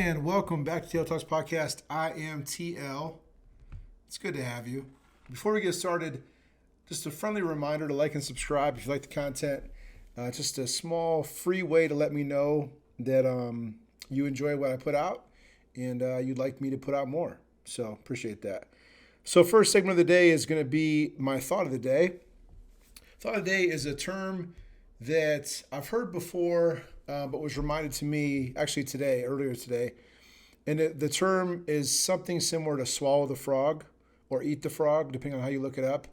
And welcome back to TL Talks Podcast. I am TL. It's good to have you. Before we get started, just a friendly reminder to like and subscribe if you like the content. Just a small free way to let me know that you enjoy what I put out and you'd like me to put out more. So appreciate that. So first segment of the day is going to be my thought of the day. Thought of the day is a term that I've heard before, but was reminded to me actually earlier today. And the term is something similar to swallow the frog or eat the frog, depending on how you look it up.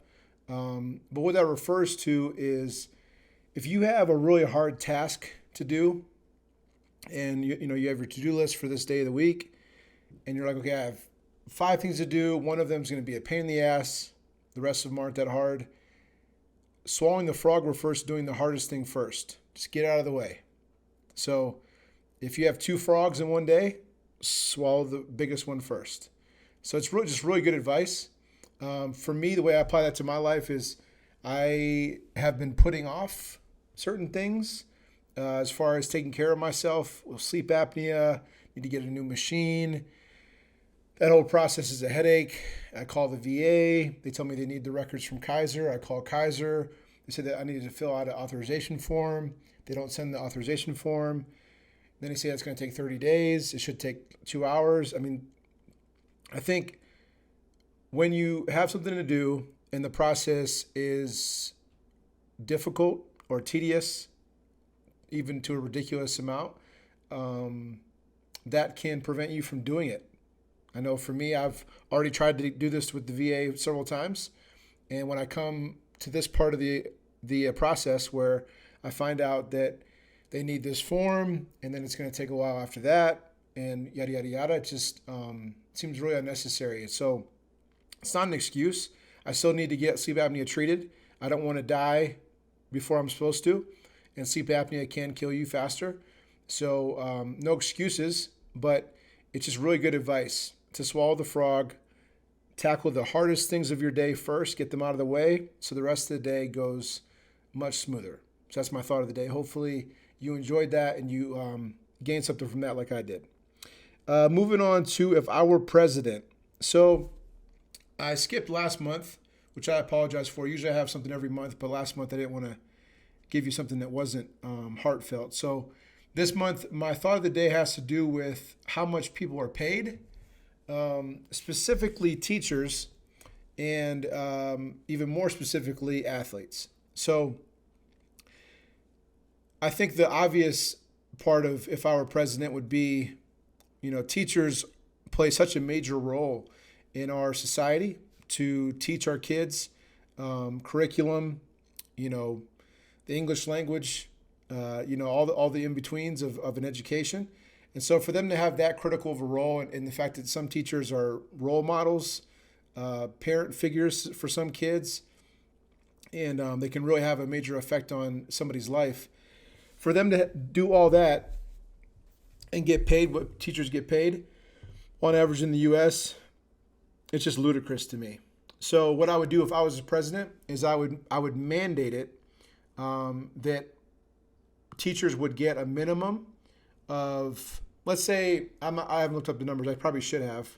But what that refers to is if you have a really hard task to do and you have your to-do list for this day of the week and you're like, okay, I have 5 things to do. One of them is going to be a pain in the ass. The rest of them aren't that hard. Swallowing the frog refers to doing the hardest thing first. Just get out of the way. So if you have 2 frogs in one day, swallow the biggest one first. So it's really good advice. For me, the way I apply that to my life is I have been putting off certain things as far as taking care of myself. With sleep apnea, need to get a new machine. That whole process is a headache. I call the VA. They tell me they need the records from Kaiser. I call Kaiser. They said that I needed to fill out an authorization form. They don't send the authorization form. Then they say it's going to take 30 days. It should take 2 hours. I think when you have something to do and the process is difficult or tedious, even to a ridiculous amount, that can prevent you from doing it. I know for me, I've already tried to do this with the VA several times. And when I come to this part of the process where I find out that they need this form and then it's going to take a while after that and yada, yada, yada, it just seems really unnecessary. So it's not an excuse. I still need to get sleep apnea treated. I don't want to die before I'm supposed to. And sleep apnea can kill you faster. So no excuses, but it's just really good advice to swallow the frog, tackle the hardest things of your day first, get them out of the way so the rest of the day goes much smoother. So that's my thought of the day. Hopefully you enjoyed that and you gained something from that like I did. Moving on to if I were president. So I skipped last month, which I apologize for. Usually I have something every month, but last month I didn't want to give you something that wasn't heartfelt. So this month, my thought of the day has to do with how much people are paid, specifically teachers, and even more specifically athletes. So I think the obvious part of if I were president would be, teachers play such a major role in our society to teach our kids curriculum, the English language, all the in-betweens of an education. And so for them to have that critical of a role and the fact that some teachers are role models, parent figures for some kids, and they can really have a major effect on somebody's life. For them to do all that and get paid what teachers get paid on average in the U.S., it's just ludicrous to me. So what I would do if I was the president is I would mandate it that teachers would get a minimum of, let's say, I haven't looked up the numbers. I probably should have.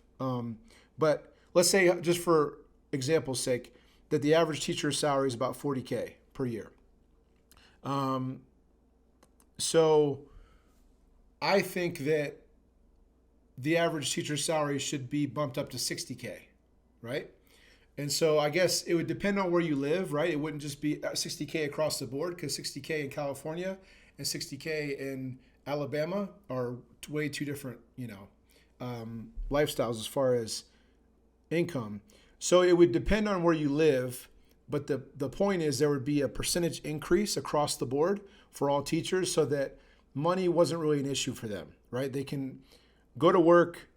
But let's say, just for example's sake, that the average teacher's salary is about $40K per year. So I think that the average teacher's salary should be bumped up to $60K, right? And so I guess it would depend on where you live, right? It wouldn't just be $60K across the board, because $60K in California and $60K in Alabama are way two different, lifestyles as far as income. So it would depend on where you live, but the point is there would be a percentage increase across the board for all teachers so that money wasn't really an issue for them, right? They can go to work,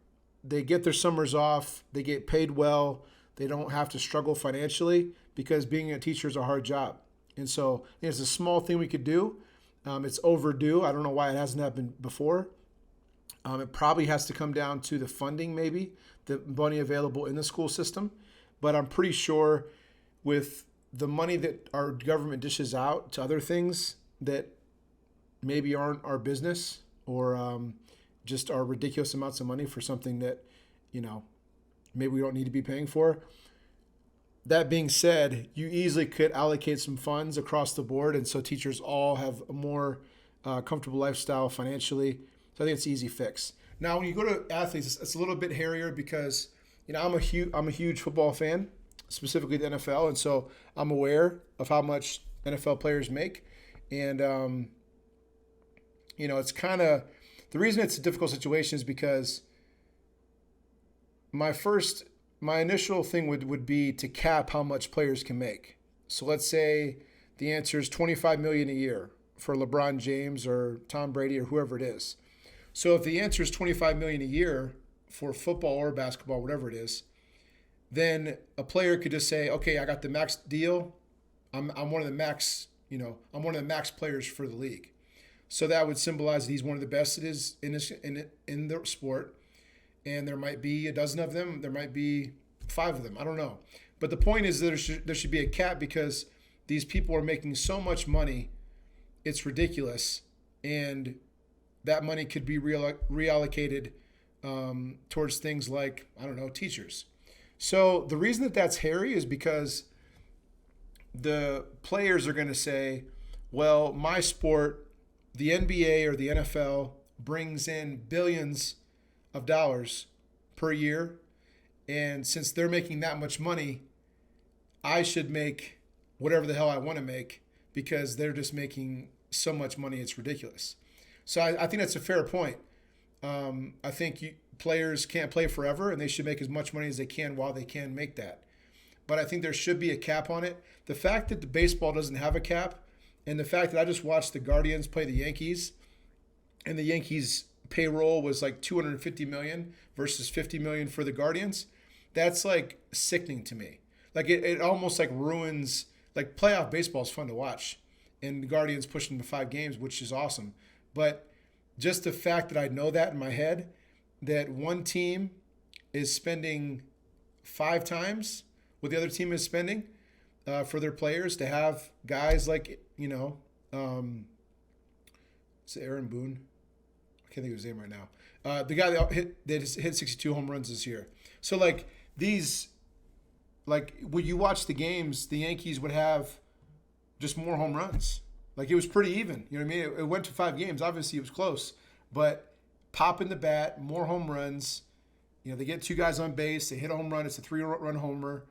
they get their summers off, they get paid well, they don't have to struggle financially because being a teacher is a hard job. And so it's a small thing we could do. It's overdue. I don't know why it hasn't happened before. It probably has to come down to the funding, maybe, the money available in the school system. But I'm pretty sure with the money that our government dishes out to other things that maybe aren't our business or just are ridiculous amounts of money for something that, maybe we don't need to be paying for. That being said, you easily could allocate some funds across the board, and so teachers all have a more comfortable lifestyle financially. So I think it's an easy fix. Now, when you go to athletes, it's a little bit hairier because I'm a huge football fan, specifically the NFL, and so I'm aware of how much NFL players make, and it's kind of the reason it's a difficult situation is because my initial thing would be to cap how much players can make. So let's say the answer is $25 million a year for LeBron James or Tom Brady or whoever it is. So if the answer is $25 million a year for football or basketball, whatever it is, then a player could just say, okay, I got the max deal. I'm one of the max, I'm one of the max players for the league. So that would symbolize that he's one of the best it is in the sport. And there might be a dozen of them. There might be 5 of them. I don't know. But the point is that there should be a cap because these people are making so much money. It's ridiculous. And that money could be reallocated towards things like, teachers. So the reason that that's hairy is because the players are going to say, well, my sport, the NBA or the NFL, brings in billions of dollars per year, and since they're making that much money, I should make whatever the hell I want to make because they're just making so much money, it's ridiculous. So I think that's a fair point. I think players can't play forever, and they should make as much money as they can while they can make that. But I think there should be a cap on it. The fact that the baseball doesn't have a cap, and the fact that I just watched the Guardians play the Yankees, and the Yankees payroll was like $250 million versus $50 million for the Guardians, that's like sickening to me. Like it almost like ruins, like playoff baseball is fun to watch, and the Guardians pushing to 5 games, which is awesome. But just the fact that I know that in my head, that one team is spending 5 times what the other team is spending for their players to have guys like, is it Aaron Boone? I can't think of his name right now. The guy that hit 62 home runs this year. So like these, like when you watch the games, the Yankees would have just more home runs. Like it was pretty even. You know what I mean? It went to 5 games. Obviously it was close, but popping the bat, more home runs. They get 2 guys on base. They hit a home run. It's a 3-run homer.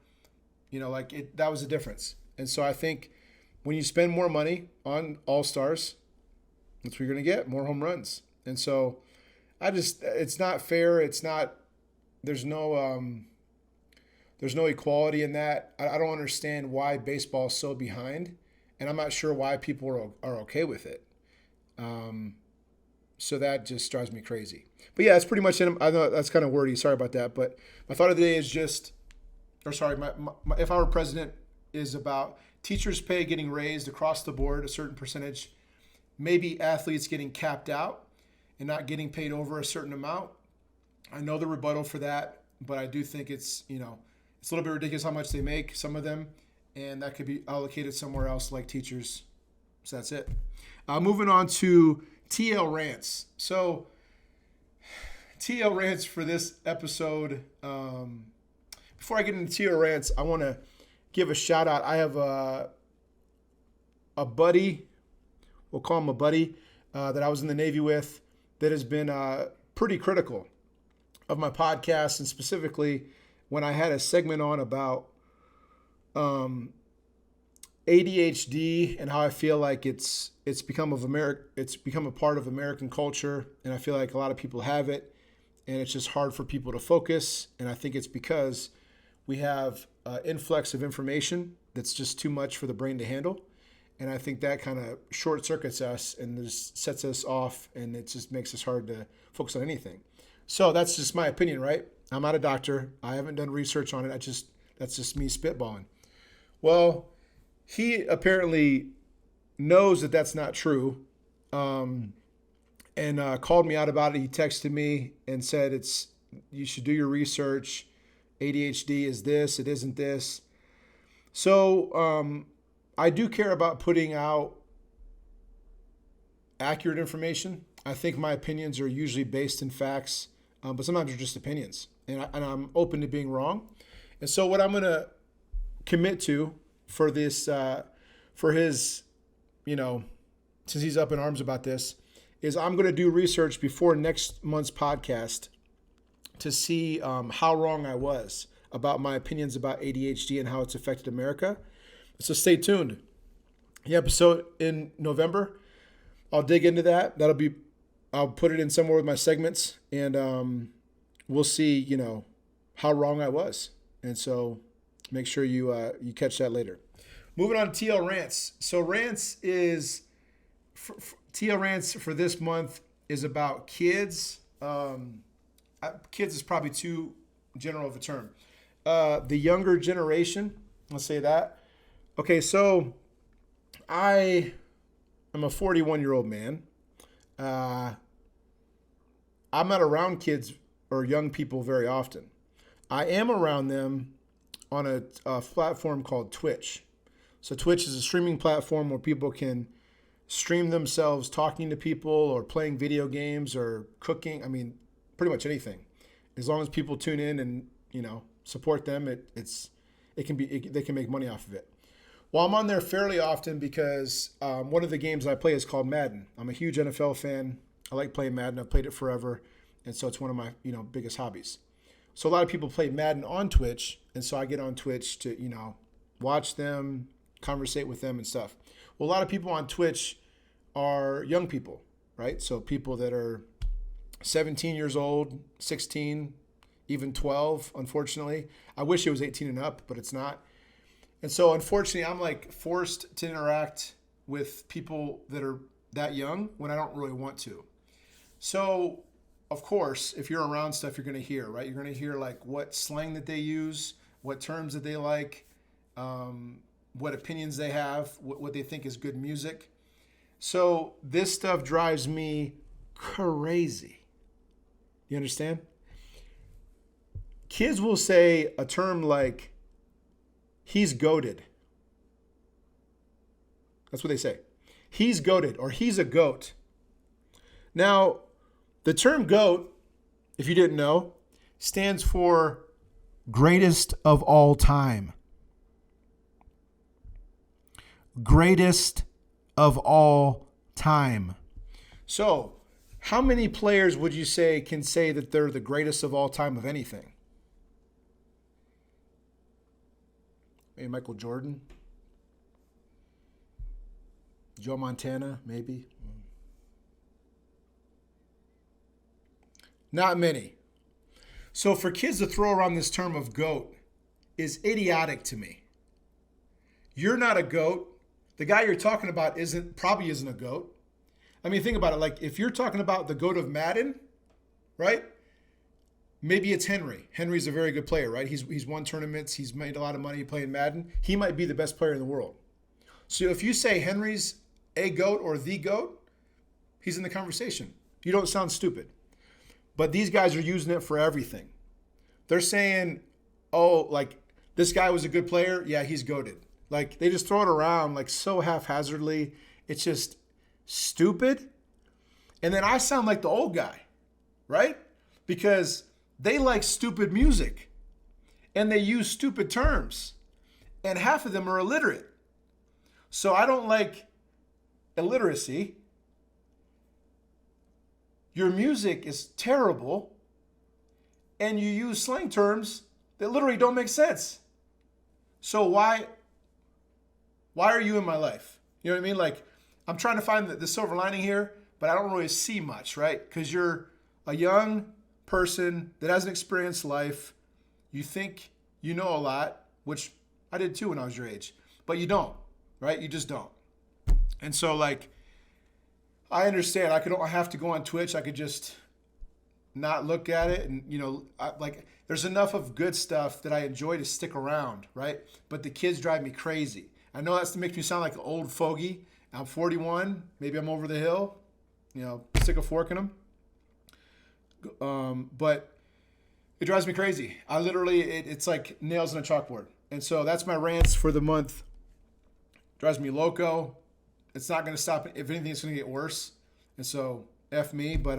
That was the difference. And so I think when you spend more money on all-stars, that's what you're going to get, more home runs. And so it's not fair. There's no equality in that. I don't understand why baseball is so behind, and I'm not sure why people are okay with it. So that just drives me crazy. But yeah, that's pretty much it. I know that's kind of wordy. Sorry about that. But my thought of the day is if I were president, is about teachers' pay getting raised across the board, a certain percentage, maybe athletes getting capped out and not getting paid over a certain amount. I know the rebuttal for that, but I do think it's a little bit ridiculous how much they make, some of them, and that could be allocated somewhere else like teachers. So that's it. Moving on to TLRantz. So TLRantz for this episode. Before I get into TLRantz, I want to give a shout out. I have a buddy, we'll call him a buddy, that I was in the Navy with, that has been pretty critical of my podcast, and specifically when I had a segment on about ADHD and how I feel like it's become a part of American culture, and I feel like a lot of people have it, and it's just hard for people to focus. And I think it's because we have influx of information that's just too much for the brain to handle. And I think that kind of short circuits us and just sets us off, and it just makes us hard to focus on anything. So that's just my opinion, right? I'm not a doctor. I haven't done research on it. That's just me spitballing. Well, he apparently knows that that's not true, and called me out about it. He texted me and said, you should do your research. ADHD is this, it isn't this. So I do care about putting out accurate information. I think my opinions are usually based in facts, but sometimes they're just opinions, and I'm open to being wrong. And so what I'm going to commit to for this, for his, since he's up in arms about this, is I'm going to do research before next month's podcast to see how wrong I was about my opinions about ADHD and how it's affected America. So stay tuned. The episode in November, I'll dig into that. I'll put it in somewhere with my segments, and we'll see, how wrong I was. And so make sure you catch that later. Moving on to TLRantz. So Rants is, TLRantz for this month is about kids. Kids is probably too general of a term. The younger generation, let's say that. Okay, so I am a 41-year-old man. I'm not around kids or young people very often. I am around them on a platform called Twitch. So Twitch is a streaming platform where people can stream themselves talking to people or playing video games or cooking. I mean, pretty much anything. As long as people tune in and, support them, they can make money off of it. Well, I'm on there fairly often because one of the games I play is called Madden. I'm a huge NFL fan. I like playing Madden. I've played it forever. And so it's one of my, biggest hobbies. So a lot of people play Madden on Twitch. And so I get on Twitch to, watch them, conversate with them and stuff. Well, a lot of people on Twitch are young people, right? So people that are 17 years old, 16, even 12, unfortunately. I wish it was 18 and up, but it's not. And so, unfortunately, I'm forced to interact with people that are that young when I don't really want to. So, of course, if you're around stuff, you're going to hear, right? You're going to hear what slang that they use, what terms that they like, what opinions they have, what they think is good music. So this stuff drives me crazy. You understand? Kids will say a term like, he's goated. That's what they say. He's goated, or he's a goat. Now, the term goat, if you didn't know, stands for greatest of all time. Greatest of all time. So, how many players would you say can say that they're the greatest of all time of anything? Maybe Michael Jordan? Joe Montana, maybe? Not many. So for kids to throw around this term of GOAT is idiotic to me. You're not a GOAT. The guy you're talking about probably isn't a GOAT. I mean, think about it. If you're talking about the GOAT of Madden, right? Maybe it's Henry. Henry's a very good player, right? He's won tournaments. He's made a lot of money playing Madden. He might be the best player in the world. So if you say Henry's a GOAT or the GOAT, he's in the conversation. You don't sound stupid. But these guys are using it for everything. They're saying, this guy was a good player. Yeah, he's GOATed. They just throw it around so haphazardly. It's just stupid. And then I sound like the old guy, right? Because they like stupid music and they use stupid terms. And half of them are illiterate. So I don't like illiteracy. Your music is terrible, and you use slang terms that literally don't make sense. So why are you in my life? You know what I mean? I'm trying to find the silver lining here, but I don't really see much, right? Because you're a young person that hasn't experienced life. You think you know a lot, which I did too when I was your age, but you don't, right? You just don't. And so I understand. I have to go on Twitch. I could just not look at it. And, there's enough of good stuff that I enjoy to stick around, right? But the kids drive me crazy. I know that makes me sound like an old fogey. I'm 41. Maybe I'm over the hill, stick a fork in them. But it drives me crazy. I literally, it's like nails on a chalkboard. And so that's my rants for the month. Drives me loco. It's not going to stop. If anything, it's going to get worse. And so F me, but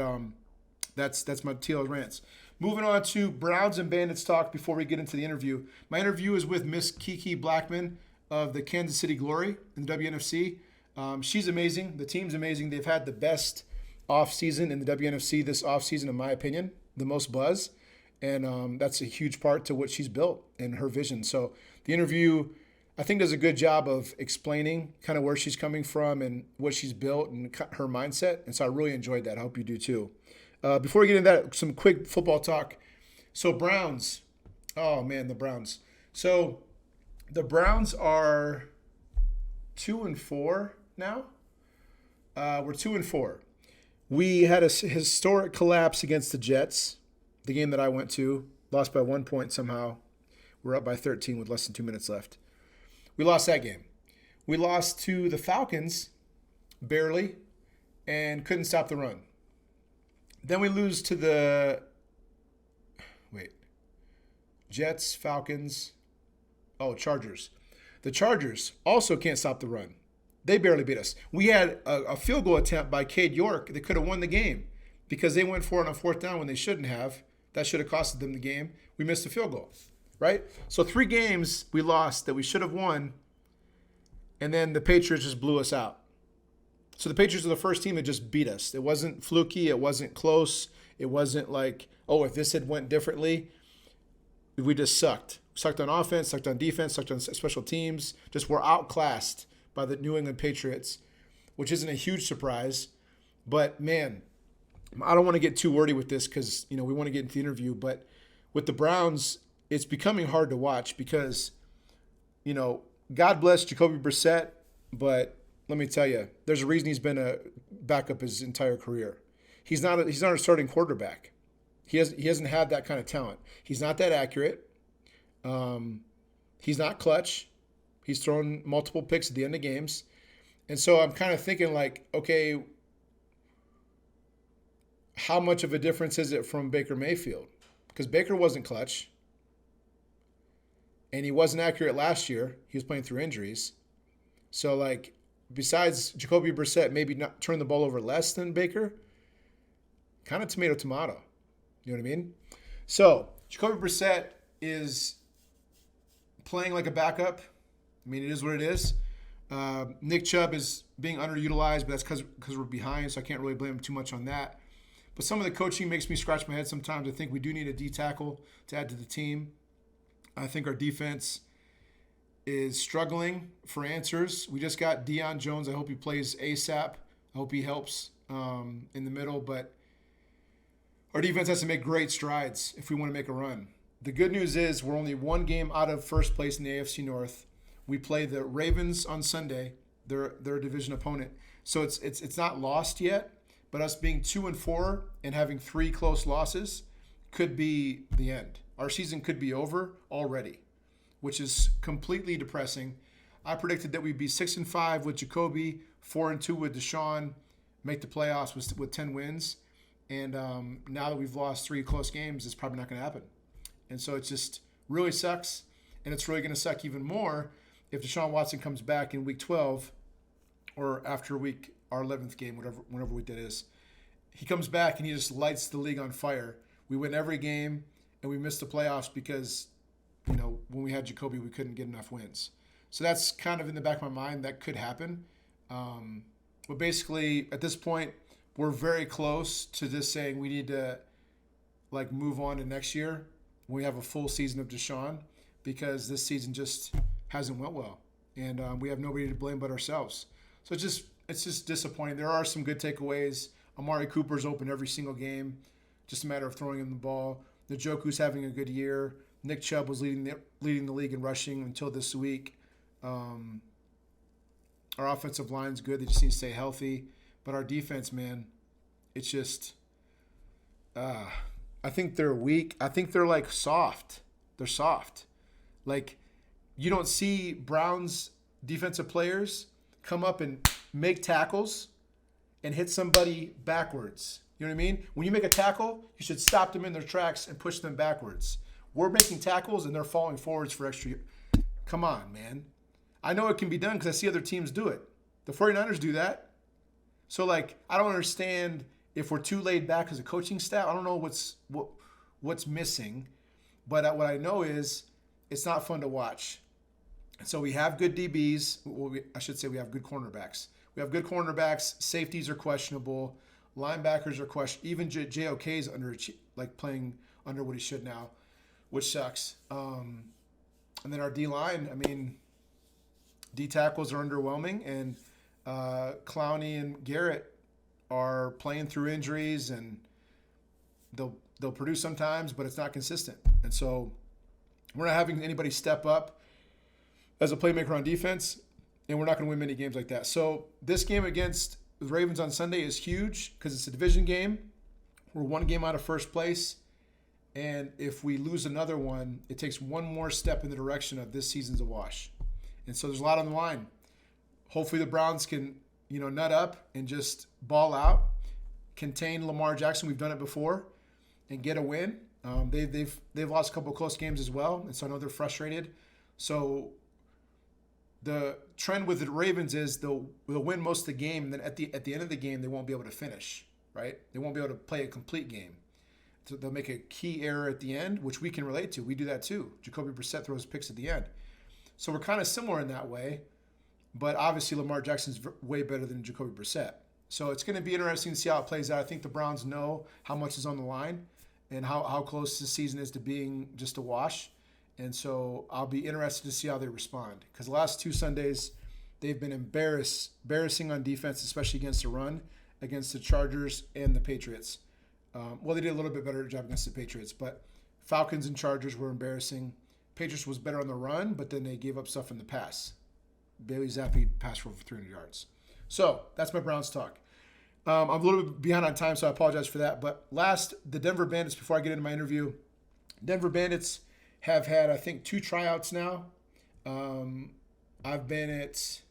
that's my TLRantz. Moving on to Browns and Bandits talk before we get into the interview. My interview is with Miss KeKe Blackmon of the Kansas City Glory in the WNFC. She's amazing. The team's amazing. They've had the best offseason in the WNFC this offseason, in my opinion, the most buzz. And that's a huge part to what she's built and her vision. So the interview, I think, does a good job of explaining kind of where she's coming from and what she's built and her mindset. And so I really enjoyed that. I hope you do too. Before we get into that, some quick football talk. So Browns. Oh, man, the Browns. So the Browns are 2-4 now. We're 2-4. We had a historic collapse against the Jets, the game that I went to. Lost by 1 point somehow. We're up by 13 with less than 2 minutes left. We lost that game. We lost to the Falcons, barely, and couldn't stop the run. Then we lose to the Jets, Falcons, Chargers. The Chargers also can't stop the run. They barely beat us. We had a field goal attempt by Cade York that could have won the game because they went for it on fourth down when they shouldn't have. That should have costed them the game. We missed a field goal, right? So 3 games we lost that we should have won, and then the Patriots just blew us out. So the Patriots are the first team that just beat us. It wasn't fluky. It wasn't close. It wasn't like, if this had went differently, we just sucked. Sucked on offense, sucked on defense, sucked on special teams. Just were outclassed by the New England Patriots, which isn't a huge surprise. But, man, I don't want to get too wordy with this because, we want to get into the interview. But with the Browns, it's becoming hard to watch because, God bless Jacoby Brissett, but let me tell you, there's a reason he's been a backup his entire career. He's not a starting quarterback. He hasn't had that kind of talent. He's not that accurate. He's not clutch. He's thrown multiple picks at the end of games. And so I'm kind of thinking like, okay, how much of a difference is it from Baker Mayfield? Because Baker wasn't clutch. And he wasn't accurate last year. He was playing through injuries. So like, besides Jacoby Brissett maybe not turn the ball over less than Baker, kind of tomato. You know what I mean? So Jacoby Brissett is playing like a backup. I mean, it is what it is. Nick Chubb is being underutilized, but that's because we're behind, so I can't really blame him too much on that. But some of the coaching makes me scratch my head sometimes. I think we do need a D tackle to add to the team. I think our defense is struggling for answers. We just got Deion Jones. I hope he plays ASAP. I hope he helps in the middle. But our defense has to make great strides if we want to make a run. The good news is we're only 1 game out of first place in the AFC North. We play the Ravens on Sunday. They're a division opponent. So it's not lost yet. But us being 2-4 and having 3 close losses could be the end. Our season could be over already, which is completely depressing. I predicted that we'd be 6-5 with Jacoby, 4-2 with Deshaun, make the playoffs with 10 wins. And now that we've lost 3 close games, it's probably not going to happen. And so it just really sucks. And it's really going to suck even more if Deshaun Watson comes back in week 12 or after our 11th game, whenever week that is. He comes back and he just lights the league on fire. We win every game and we miss the playoffs because, when we had Jacoby, we couldn't get enough wins. So that's kind of in the back of my mind. That could happen. But basically, at this point, we're very close to just saying we need to move on to next year when we have a full season of Deshaun, because this season just hasn't went well. And we have nobody to blame but ourselves. So it's just disappointing. There are some good takeaways. Amari Cooper's open every single game. Just a matter of throwing him the ball. Njoku's having a good year. Nick Chubb was leading the league in rushing until this week. Our offensive line's good. They just need to stay healthy. But our defense, man, it's just I think they're weak. I think they're soft. They're soft. You don't see Browns defensive players come up and make tackles and hit somebody backwards. You know what I mean? When you make a tackle, you should stop them in their tracks and push them backwards. We're making tackles and they're falling forwards for extra. Come on, man. I know it can be done because I see other teams do it. The 49ers do that. So, I don't understand if we're too laid back as a coaching staff. I don't know what's missing, but what I know is it's not fun to watch. So we have good DBs. I should say we have good cornerbacks. We have good cornerbacks. Safeties are questionable. Linebackers are questionable. Even JOK is playing under what he should now, which sucks. And then our D line. I mean, D tackles are underwhelming, and Clowney and Garrett are playing through injuries, and they'll produce sometimes, but it's not consistent. And so we're not having anybody step up as a playmaker on defense, and we're not going to win many games like that. So this game against the Ravens on Sunday is huge because it's a division game. We're one game out of first place, and if we lose another one, it takes one more step in the direction of this season's a wash. And so there's a lot on the line. Hopefully the Browns can, nut up and just ball out, contain Lamar Jackson. We've done it before, and get a win. They've lost a couple of close games as well, and so I know they're frustrated. So the trend with the Ravens is they'll win most of the game, and then at the end of the game they won't be able to finish. Right? They won't be able to play a complete game. So they'll make a key error at the end, which we can relate to. We do that too. Jacoby Brissett throws picks at the end. So we're kind of similar in that way, but obviously Lamar Jackson's way better than Jacoby Brissett. So it's going to be interesting to see how it plays out. I think the Browns know how much is on the line and how close the season is to being just a wash. And so I'll be interested to see how they respond, because the last two Sundays they've been embarrassing on defense, especially against the run, against the Chargers and the Patriots. They did a little bit better job against the Patriots, but Falcons and Chargers were embarrassing. Patriots was better on the run, but then they gave up stuff in the pass. Bailey Zappi passed for over 300 yards. So that's my Browns talk. I'm a little bit behind on time, so I apologize for that. But last, the Denver Bandits, before I get into my interview, Denver Bandits have had, I think, 2 tryouts now. I've been at,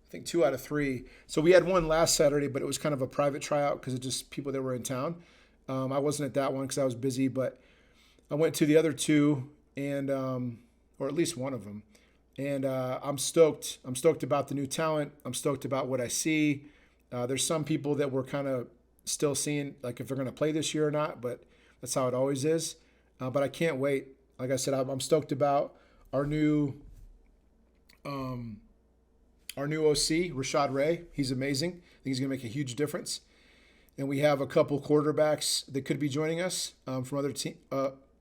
I think, 2 out of 3. So we had one last Saturday, but it was kind of a private tryout because of just people that were in town. I wasn't at that one because I was busy, but I went to the other 2, and or at least one of them. And I'm stoked. I'm stoked about the new talent. I'm stoked about what I see. There's some people that we're kind of still seeing, like if they're going to play this year or not, but that's how it always is. But I can't wait. Like I said, I'm stoked about our new OC, Rashad Ray. He's amazing. I think he's going to make a huge difference. And we have a couple quarterbacks that could be joining us from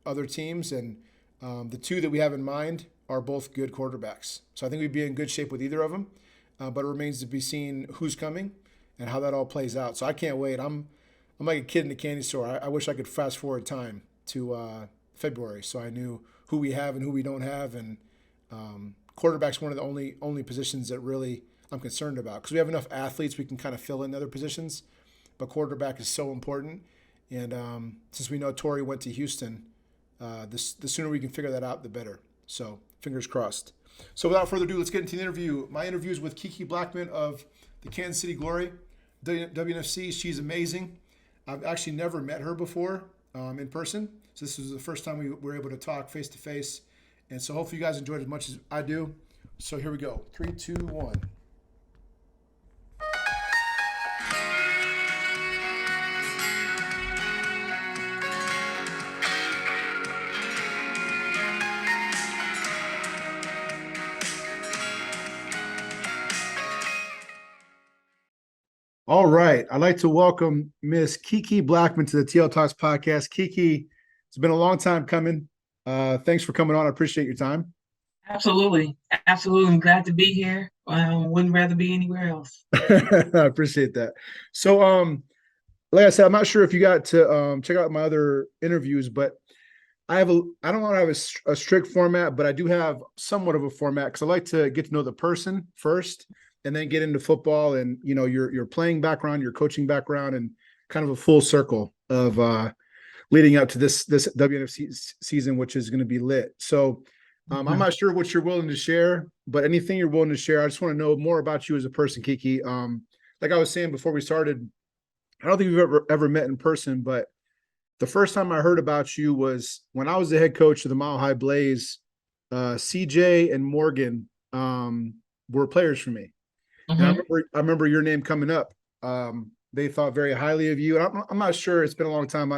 other teams, and the 2 that we have in mind are both good quarterbacks. So I think we'd be in good shape with either of them, but it remains to be seen who's coming and how that all plays out. So I can't wait. I'm like a kid in a candy store. I wish I could fast forward time to February so I knew who we have and who we don't have. And quarterback's one of the only positions that really I'm concerned about, because we have enough athletes we can kind of fill in other positions, but quarterback is so important. And since we know Torrey went to Houston, the sooner we can figure that out, the better. So fingers crossed. So without further ado, let's get into the interview. My interview is with KeKe Blackmon of the Kansas City Glory, WNFC. She's amazing. I've actually never met her before in person. So this was the first time we were able to talk face to face. And so hopefully you guys enjoyed as much as I do. So here we go. 3, 2, 1. All right. I'd like to welcome Miss KeKe Blackmon to the TLTALKZ podcast. KeKe, it's been a long time coming. Thanks for coming on. I appreciate your time. Absolutely. Absolutely. I'm glad to be here. Wouldn't rather be anywhere else. I appreciate that. So, like I said, I'm not sure if you got to check out my other interviews, but I don't want to have a strict format, but I do have somewhat of a format because I like to get to know the person first, and then get into football and, your playing background, your coaching background, and kind of a full circle of leading up to this WNFC season, which is going to be lit. So I'm not sure what you're willing to share, but anything you're willing to share, I just want to know more about you as a person, KeKe. Like I was saying before we started, I don't think we've ever met in person, but the first time I heard about you was when I was the head coach of the Mile High Blaze. CJ and Morgan were players for me. And I remember your name coming up they thought very highly of you. And I'm not sure. It's been a long time.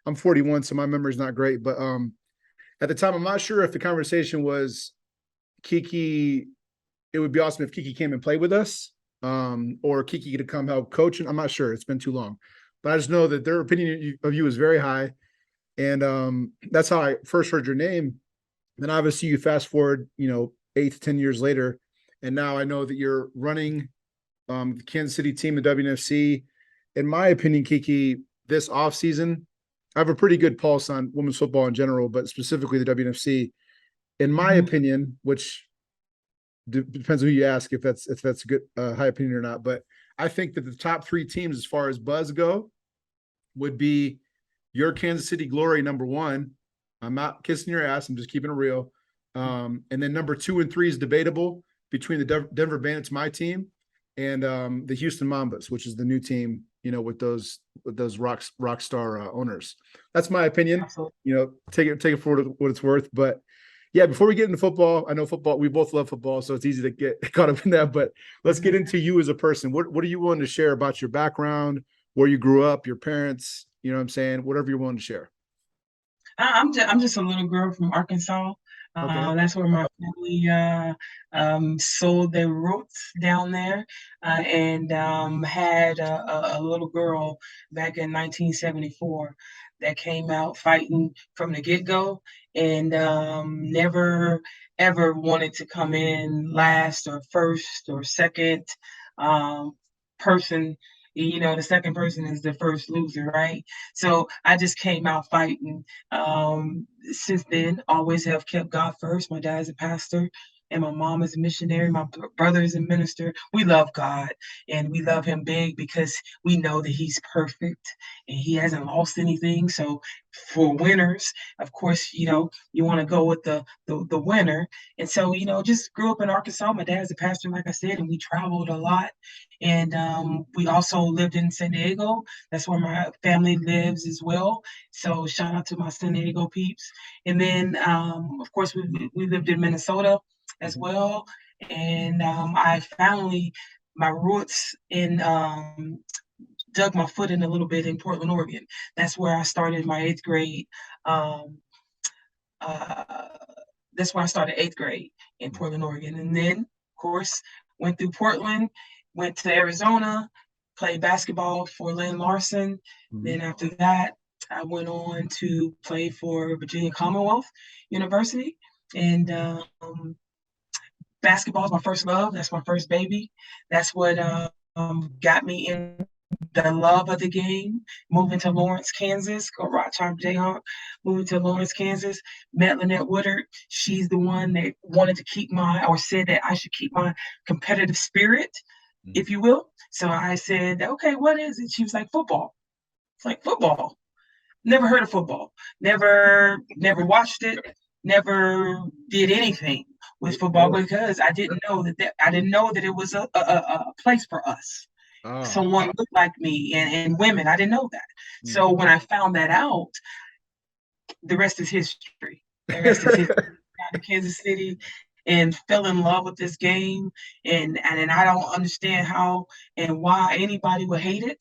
I'm 41, so my memory's not great. But at the time, I'm not sure if the conversation was KeKe. It would be awesome if KeKe came and played with us, or KeKe to come help coach. And I'm not sure. It's been too long, but I just know that their opinion of you is very high, and that's how I first heard your name. Then obviously you fast forward, 8 to 10 years later, and now I know that you're running the Kansas City team, the WNFC. In my opinion, KeKe, this offseason, I have a pretty good pulse on women's football in general, but specifically the WNFC. In my opinion, which depends who you ask if that's a good high opinion or not, but I think that the top three teams as far as buzz go would be your Kansas City Glory, number one. I'm not kissing your ass. I'm just keeping it real. And then number 2 and 3 is debatable between the Denver Bandits, my team, and the Houston Mambas, which is the new team, with those rock star owners. That's my opinion. Absolutely. Take it for what it's worth. But yeah, before we get into football, I know football. We both love football, so it's easy to get caught up in that. But let's get into you as a person. What are you willing to share about your background, where you grew up, your parents? You know what I'm saying? Whatever you're willing to share. I'm just a little girl from Arkansas. Okay. That's where my family sold their roots down there, and had a little girl back in 1974 that came out fighting from the get-go, and never ever wanted to come in last or first or second person. The second person is the first loser, right? So I just came out fighting. Since then, always have kept God first. My dad's a pastor, and my mom is a missionary. My brother is a minister. We love God, and we love Him big because we know that He's perfect and He hasn't lost anything. So for winners, of course, you want to go with the winner. And so, just grew up in Arkansas. My dad's a pastor, like I said, and we traveled a lot. And we also lived in San Diego. That's where my family lives as well. So shout out to my San Diego peeps. And then, of course, we lived in Minnesota as well. And I finally, my roots in, dug my foot in a little bit in Portland, Oregon. That's where I started my eighth grade. Um, uh, that's where I started eighth grade in Portland, Oregon. And then, of course, went through Portland, went to Arizona, played basketball for Lynn Larson. Then after that, I went on to play for Virginia Commonwealth University. And basketball is my first love. That's my first baby. That's what got me in the love of the game. Moving to Lawrence, Kansas, go Rock Chalk Jayhawk. Moving to Lawrence, Kansas. Met Lynette Woodard. She's the one that wanted to said that I should keep my competitive spirit, if you will. So I said, okay, what is it? She was like, football. It's like, football. Never heard of football. Never watched it. Never did anything with football because I didn't know that it was a place for us. Someone looked like me and women. I didn't know that. So when I found that out, the rest is history. The rest is history. Got to Kansas City and fell in love with this game, and I don't understand how and why anybody would hate it,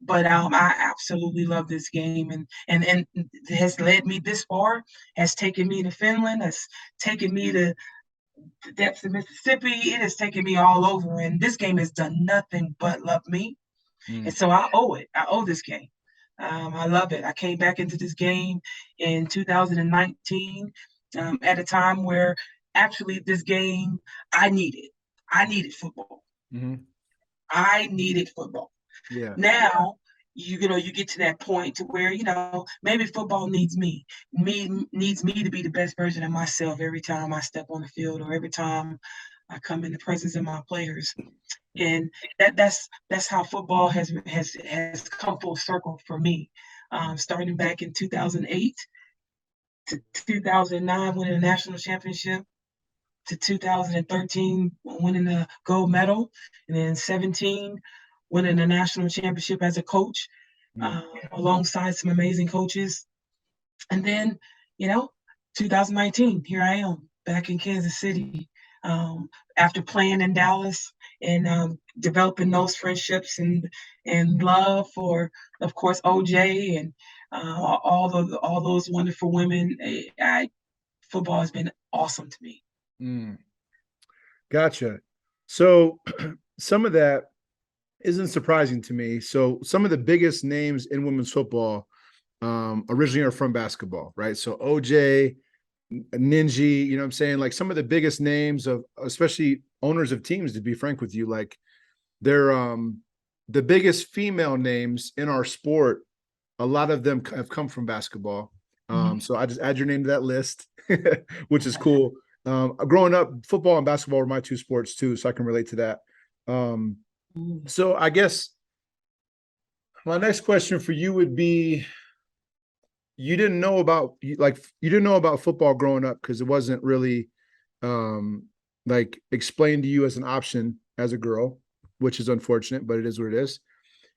but I absolutely love this game, and has led me this far, has taken me to Finland, has taken me to the depths of Mississippi. It has taken me all over, and this game has done nothing but love me, and so I owe it. I owe this game. I love it. I came back into this game in 2019 at a time where actually this game I needed. I needed football. I needed football. Yeah. Now, you get to that point to where, maybe football needs me. Needs me to be the best version of myself every time I step on the field or every time I come in the presence of my players. And that's how football has come full circle for me. Starting back in 2008 to 2009, winning a national championship, to 2013, winning a gold medal, and then 17, winning a national championship as a coach, alongside some amazing coaches. And then, 2019, here I am back in Kansas City, after playing in Dallas and developing those friendships and love for, of course, OJ and all those wonderful women. Football has been awesome to me. Gotcha. So some of that isn't surprising to me. So some of the biggest names in women's football originally are from basketball, right? So OJ, Ninja, you know what I'm saying? Like some of the biggest names of, especially owners of teams, to be frank with you, like they're the biggest female names in our sport. A lot of them have come from basketball. So I just add your name to that list, which is cool. Growing up, football and basketball were my two sports too, so I can relate to that. So I guess my next question for you would be, you didn't know about football growing up because it wasn't really like explained to you as an option as a girl, which is unfortunate, but it is what it is.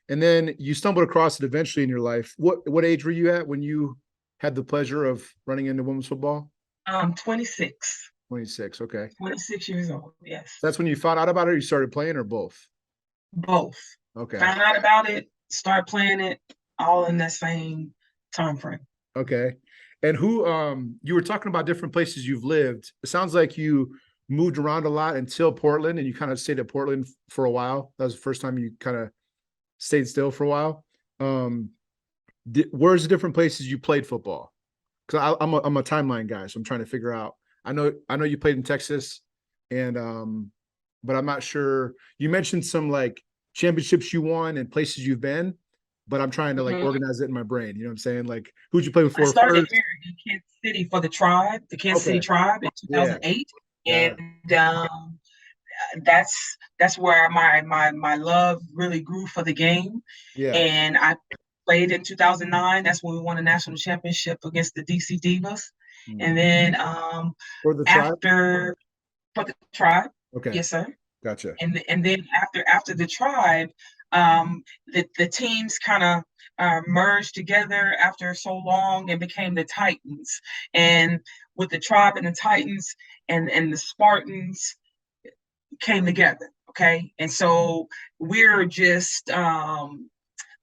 And then you stumbled across it eventually in your life. What age were you at when you had the pleasure of running into women's football? 26. 26. Okay. 26 years old. Yes. That's when you found out about it, or you started playing, or both? Both. Okay. Found out about it, start playing it, all in that same time frame. Okay. And who you were talking about different places you've lived. It sounds like you moved around a lot until Portland, and you kind of stayed at Portland for a while. That was the first time you kind of stayed still for a while. Where's the different places you played football? Because I'm a timeline guy, so I'm trying to figure out. I know you played in Texas, and but I'm not sure. You mentioned some like championships you won and places you've been, but I'm trying to like organize it in my brain. You know what I'm saying? Like, who'd you play with I started first? here in Kansas City for the Tribe, the Kansas City Okay. Tribe in Yeah. 2008, Yeah. and that's where my love really grew for the game. Yeah. And I played in 2009. That's when we won a national championship against the DC Divas. And then For the Tribe? after for the Tribe, Okay. yes, sir. Gotcha. And then after the Tribe, the teams kind of merged together after so long and became the Titans. And with the Tribe and the Titans and the Spartans came together. Okay, and so we're just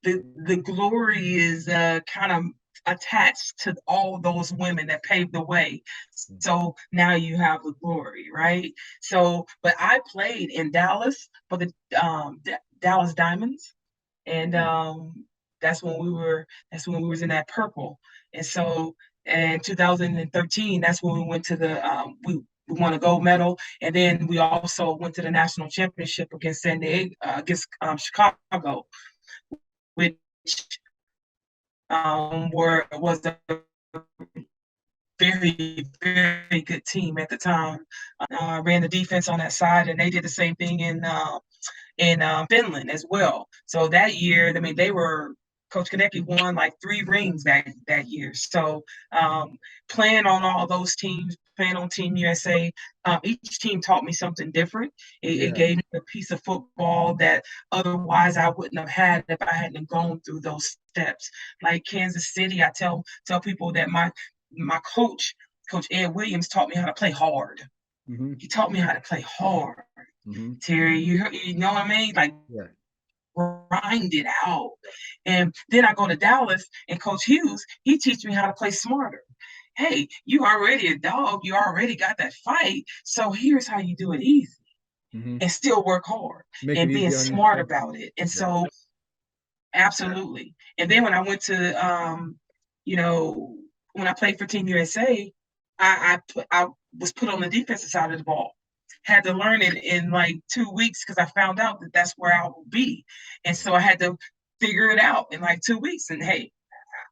the glory is kind of attached to all those women that paved the way. So now you have the glory, right? So, but I played in Dallas for the Dallas Diamonds, and that's when we was in that purple. And so in 2013, that's when we went to the we won a gold medal, and then we also went to the national championship against San Diego, against Chicago, which was a very good team at the time. Ran the defense on that side, and they did the same thing in Finland as well. So that year, I mean, they were Coach Konecki won like 3 rings that year. So playing on all those teams, playing on Team USA, each team taught me something different. It gave me a piece of football that otherwise I wouldn't have had if I hadn't gone through those steps. Like Kansas City, I tell people that my coach, Coach Ed Williams, taught me how to play hard. He taught me how to play hard. Terry, you know what I mean? Like grind it out. And then I go to Dallas, and Coach Hughes, he teach me how to play smarter. Hey, you already a dog. You already got that fight. So here's how you do it easy and still work hard and being smart about it. And so, absolutely. And then when I went to, when I played for Team USA, I was put on the defensive side of the ball. Had to learn it in like 2 weeks because I found out that that's where I would be, and so I had to figure it out in like 2 weeks. And hey,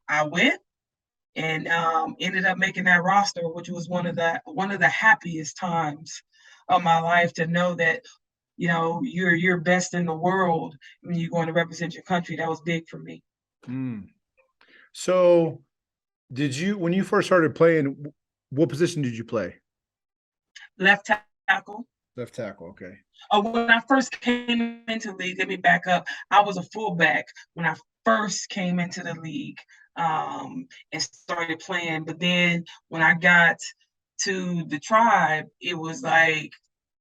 I went and ended up making that roster, which was one of the happiest times of my life to know that you're best in the world when you're going to represent your country. That was big for me. So, when you first started playing, what position did you play? Left tackle. Left tackle, okay. When I first came into the league, let me back up. I was a fullback when I first came into the league and started playing. But then when I got to the Tribe, it was like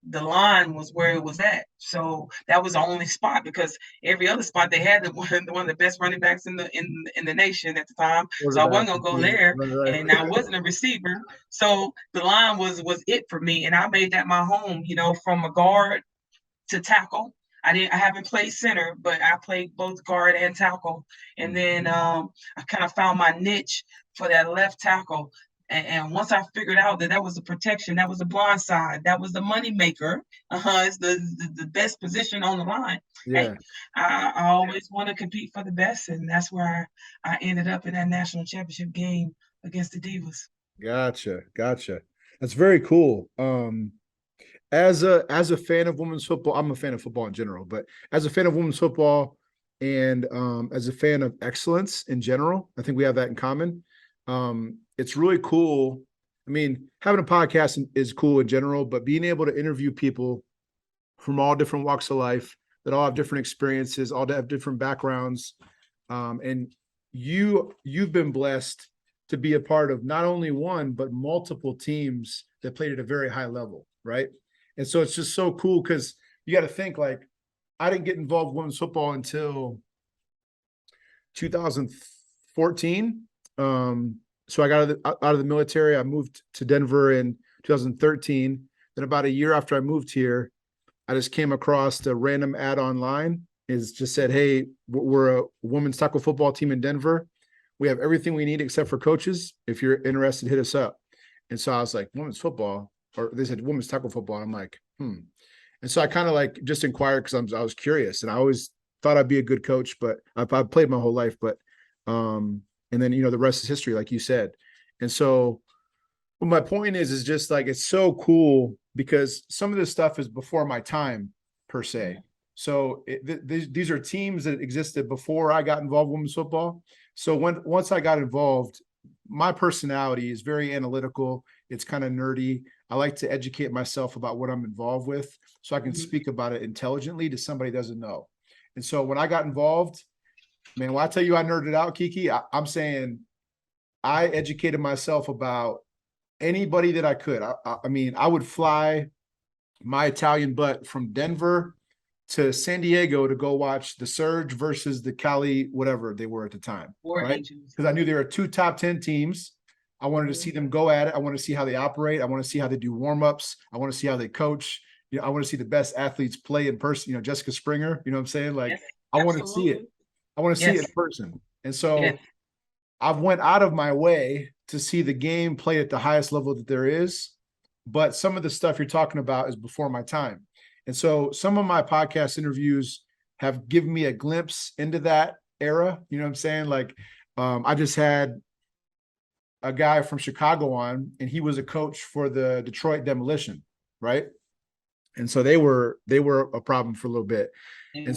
the line was where it was at. So that was the only spot, because every other spot they had one of the best running backs in the nation at the time. So I Quarterback. wasn't gonna go there, Right. and I wasn't a receiver. So the line was it for me, and I made that my home. From a guard to tackle. I haven't played center, but I played both guard and tackle. And then I kind of found my niche for that left tackle. And once I figured out that was the protection, that was the blind side, that was the money maker, it's the best position on the line. Hey, Yeah. I always want to compete for the best, and that's where I ended up in that national championship game against the Divas. Gotcha. That's very cool. As a fan of women's football, I'm a fan of football in general, but as a fan of women's football and as a fan of excellence in general, I think we have that in common. It's really cool. I mean, having a podcast is cool in general, but being able to interview people from all different walks of life that all have different experiences, all have different backgrounds, and you've been blessed to be a part of not only one but multiple teams that played at a very high level, right? And so it's just so cool because you got to think like I didn't get involved in women's football until 2014. So I got out of the military. I moved to Denver in 2013. Then about a year after I moved here, I just came across a random ad online. It just said, "Hey, we're a women's tackle football team in Denver. We have everything we need except for coaches. If you're interested, hit us up." And so I was like, "Women's football," or they said women's tackle football. And I'm like, "Hmm." And so I kind of like just inquired because I was curious, and I always thought I'd be a good coach, but I've played my whole life. But and then the rest is history, like you said. And so my point is just like it's so cool because some of this stuff is before my time per se. So these are teams that existed before I got involved in women's football. So once I got involved, my personality is very analytical. It's kind of nerdy. I like to educate myself about what I'm involved with so I can speak about it intelligently to somebody who doesn't know. And so when I got involved, man, when I tell you I nerded out, KeKe, I'm saying I educated myself about anybody that I could. I mean, I would fly my Italian butt from Denver to San Diego to go watch the Surge versus the Cali, whatever they were at the time, right? Because I knew there were two top 10 teams. I wanted to see them go at it. I want to see how they operate. I want to see how they do warm-ups. I want to see how they coach. I want to see the best athletes play in person. Jessica Springer, you know what I'm saying? Like, yes, I want to see it. I want to see it in person. And so I've went out of my way to see the game play at the highest level that there is. But some of the stuff you're talking about is before my time. And so some of my podcast interviews have given me a glimpse into that era. You know what I'm saying? Like I just had a guy from Chicago on, and he was a coach for the Detroit Demolition, right? And so they were a problem for a little bit. And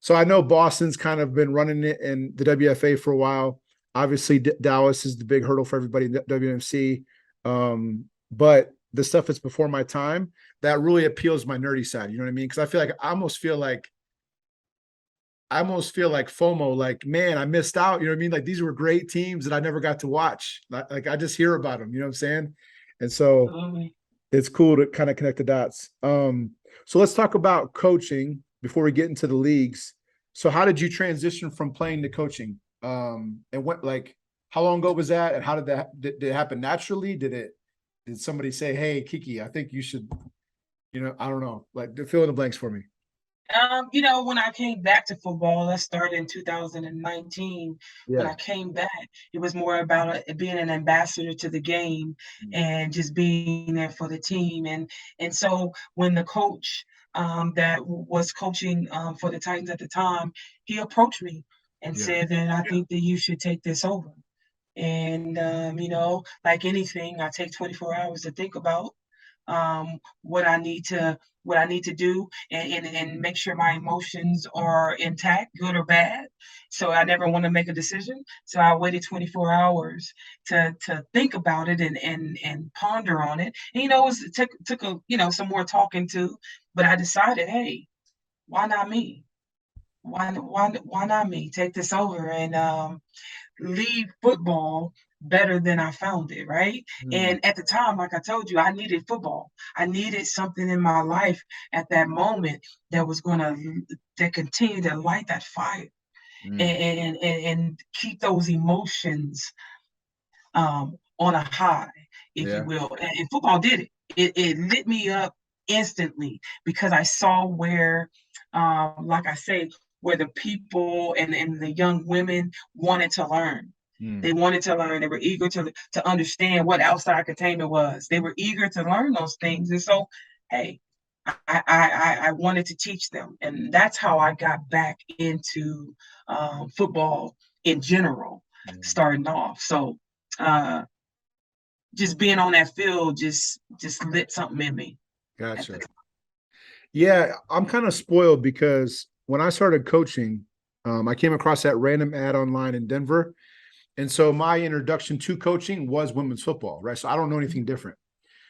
so I know Boston's kind of been running it in the WFA for a while. Obviously, Dallas is the big hurdle for everybody in WNFC. But the stuff that's before my time, that really appeals to my nerdy side. You know what I mean? Because I almost feel like FOMO, like, man, I missed out. You know what I mean? Like these were great teams that I never got to watch. Like I just hear about them, you know what I'm saying? And so it's cool to kind of connect the dots. So let's talk about coaching before we get into the leagues. So how did you transition from playing to coaching? And what, like, how long ago was that? And how did it happen naturally? Did somebody say, "Hey, KeKe, I think you should," I don't know, like fill in the blanks for me. When I came back to football, I started in 2019. When I came back, it was more about being an ambassador to the game and just being there for the team. And so when the coach that was coaching for the Titans at the time, he approached me and said that I think that you should take this over. And like anything, I take 24 hours to think about what I need to do and make sure my emotions are intact, good or bad. So I never want to make a decision. So I waited 24 hours to think about it and ponder on it. And, it took some more talking to, but I decided, hey, why not me? Why not me? Take this over and leave football better than I found it, right? Mm. And at the time, like I told you, I needed football. I needed something in my life at that moment that was going to that continue to light that fire Mm. and keep those emotions on a high, if you Yeah. will. And football did it. It lit me up instantly because I saw where, like I say, where the people and the young women wanted to learn. Mm. They wanted to learn. They were eager to understand what outside containment was. They were eager to learn those things. And so, hey, I wanted to teach them, and that's how I got back into football in general, Mm. starting off. So uh, just being on that field just lit something in me at the Gotcha. time. Yeah, I'm kind of spoiled because when I started coaching, I came across that random ad online in Denver. And so my introduction to coaching was women's football, right? So I don't know anything different.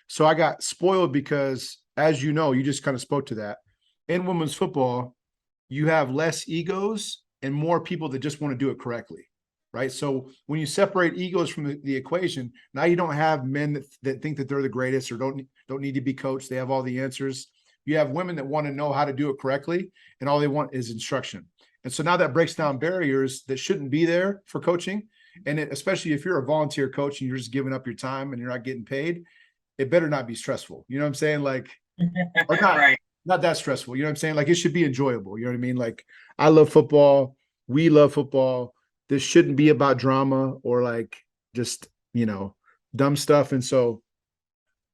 So I got spoiled because, as you know, you just kind of spoke to that. In women's football, you have less egos and more people that just want to do it correctly, right? So when you separate egos from the equation, now you don't have men that think that they're the greatest or don't need to be coached. They have all the answers. You have women that want to know how to do it correctly, and all they want is instruction. And so now that breaks down barriers that shouldn't be there for coaching. And especially if you're a volunteer coach and you're just giving up your time and you're not getting paid, it better not be stressful. You know what I'm saying? Like, or Right. not that stressful. You know what I'm saying? Like, it should be enjoyable. You know what I mean? Like, I love football. We love football. This shouldn't be about drama or like just, dumb stuff. And so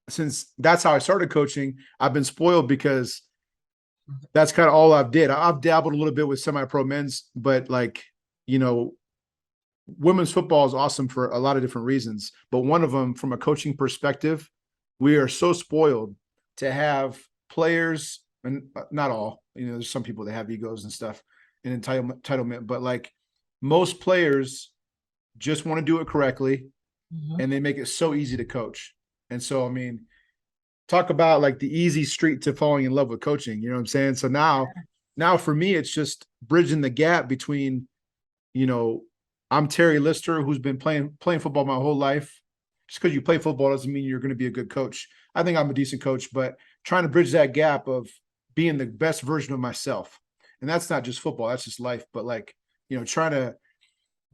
since that's how I started coaching, I've been spoiled because that's kind of all I've did. I've dabbled a little bit with semi-pro men's, but like, you know, women's football is awesome for a lot of different reasons. But one of them, from a coaching perspective, we are so spoiled to have players, and not all, there's some people that have egos and stuff and entitlement, but like most players just want to do it correctly Mhm. and they make it so easy to coach. And so, I mean, talk about like the easy street to falling in love with coaching. You know what I'm saying? So now for me, it's just bridging the gap between, you know, I'm Terry Lister, who's been playing football my whole life. Just because you play football doesn't mean you're going to be a good coach. I think I'm a decent coach, but trying to bridge that gap of being the best version of myself. And that's not just football, that's just life. But like, trying to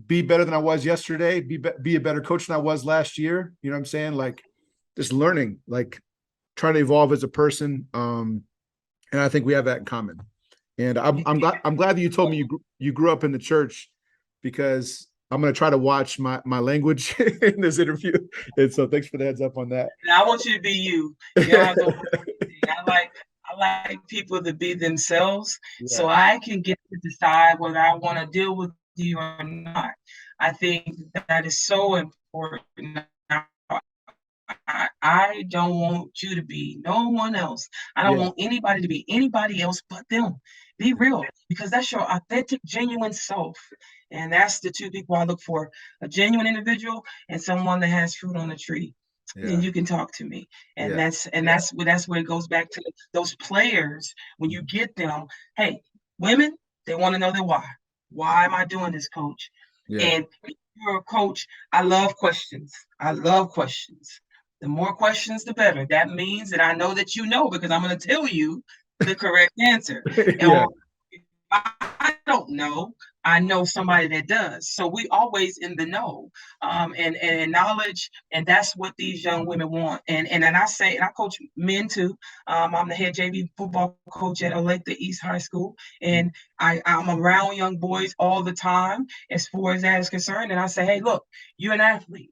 be better than I was yesterday, be a better coach than I was last year. You know what I'm saying? Like, just learning, like trying to evolve as a person. And I think we have that in common. And I'm glad that you told me you grew up in the church, because I'm gonna try to watch my language in this interview. And so thanks for the heads up on that. Now I want you to be you. You don't have to worry about anything. I like people to be themselves, so Yeah, I can get to decide whether I want to deal with you or not. I think that is so important. I don't want you to be no one else. I don't yeah, want anybody to be anybody else but them. Be real, because that's your authentic, genuine self. And that's the two people I look for: a genuine individual and someone that has fruit on the tree. Then yeah, you can talk to me. And yeah, that's where it goes back to those players. When you get them, hey, women, they want to know their why. Why am I doing this, coach? yeah, And if you're a coach, I love questions. I love questions. The more questions, the better. That means that I know that you know, because I'm going to tell you the correct answer. yeah, Or if I don't know, I know somebody that does. So we always in the know, and knowledge, and that's what these young women want. And I say, and I coach men too. I'm the head JV football coach at Olathe East High School, and I'm around young boys all the time as far as that is concerned. And I say, hey, look, you're an athlete.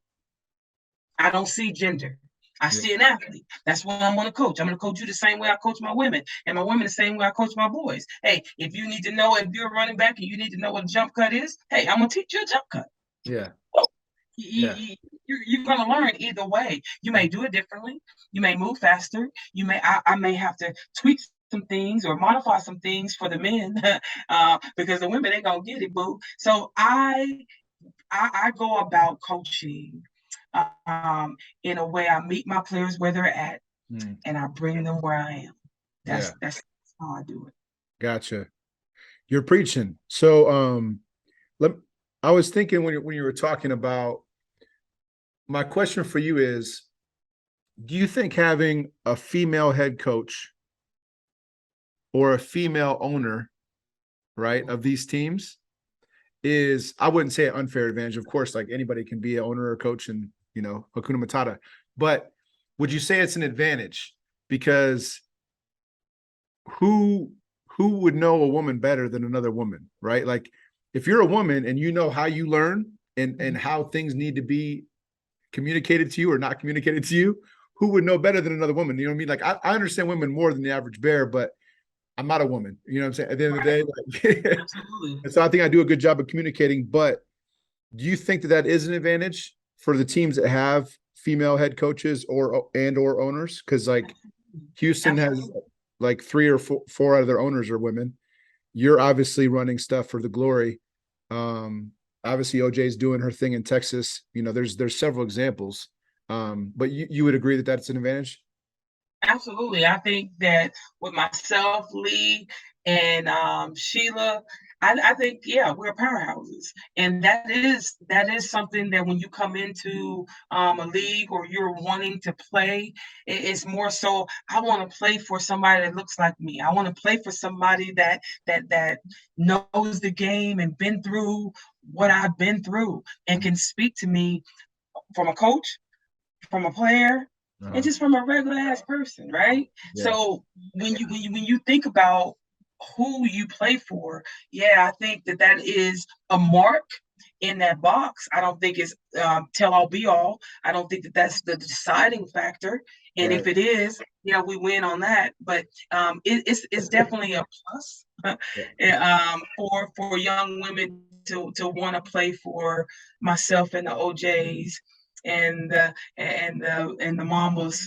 I don't see gender. I yeah, see an athlete. That's what I'm going to coach. I'm going to coach you the same way I coach my women, and my women the same way I coach my boys. Hey, if you need to know, if you're a running back and you need to know what a jump cut is, hey, I'm going to teach you a jump cut. yeah, yeah, You're going to learn either way. You may do it differently. You may move faster. I may have to tweak some things or modify some things for the men, because the women ain't gonna get it, boo. So I go about coaching in a way. I meet my players where they're at, mm, and I bring them where I am. yeah. That's how I do it. Gotcha. You're preaching. So, let I was thinking when you were talking about My question for you is, do you think having a female head coach or a female owner, right, of these teams is, I wouldn't say an unfair advantage. Of course, like anybody can be an owner or coach and, Hakuna Matata. But would you say it's an advantage? Because who would know a woman better than another woman, right? Like if you're a woman and you know how you learn and how things need to be communicated to you or not communicated to you, who would know better than another woman? You know what I mean? Like I understand women more than the average bear, but I'm not a woman. You know what I'm saying? At the end of the day, like, Absolutely. and so I think I do a good job of communicating. But do you think that that is an advantage for the teams that have female head coaches or owners? Because like Houston has Absolutely. like three or four out of their owners are women. You're obviously running stuff for the glory. Um, Obviously OJ's doing her thing in Texas. There's several examples. But you would agree that that's an advantage? Absolutely. I think that with myself, Lee, and Sheila, I think, yeah, we're powerhouses. And that is something that when you come into a league or you're wanting to play, it's more so I want to play for somebody that looks like me. I want to play for somebody that knows the game and been through what I've been through and can speak to me from a coach, from a player, and Uh, just from a regular ass person, right? yeah. So when you think about who you play for, yeah, I think that is a mark in that box. I don't think it's tell all be all. I don't think that that's the deciding factor. And Right. if it is, yeah, we win on that. But it's definitely a plus for young women to want to play for myself and the OJs and the Mambas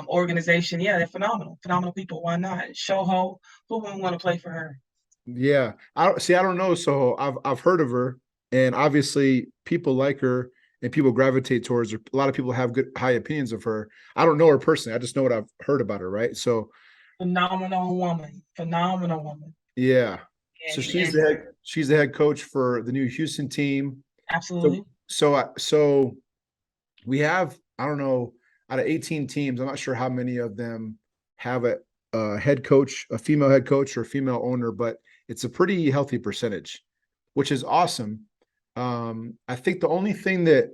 organization. Yeah, they're phenomenal people. Why not? Shoho, who wouldn't want to play for her? Yeah. I don't know Soho. I've heard of her, and obviously people like her and people gravitate towards her. A lot of people have good high opinions of her. I don't know her personally. I just know what I've heard about her, right? So Phenomenal woman. yeah. So And she's the head coach for the new Houston team. So absolutely. so we have, I don't know, out of 18 teams, I'm not sure how many of them have a head coach, a female head coach or a female owner, but it's a pretty healthy percentage, which is awesome. I think the only thing that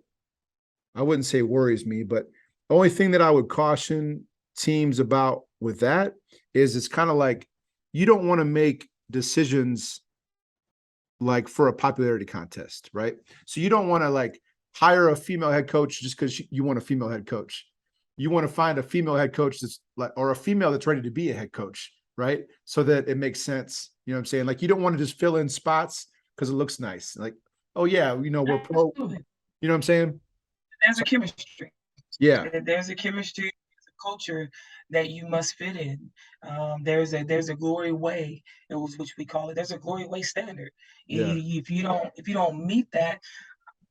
I wouldn't say worries me, but the only thing that I would caution teams about with that is it's kind of like you don't want to make decisions like for a popularity contest, right? So you don't want to like hire a female head coach just because you want a female head coach. You want to find a female head coach that's like, or a female that's ready to be a head coach, right? So that it makes sense. You know what I'm saying? Like you don't want to just fill in spots because it looks nice. Like, oh yeah, we're pro. Absolutely. You know what I'm saying? There's a So, chemistry. yeah, There's a chemistry, there's a culture that you must fit in. There's a glory way, which we call it. There's a glory way standard. yeah, If you don't meet that,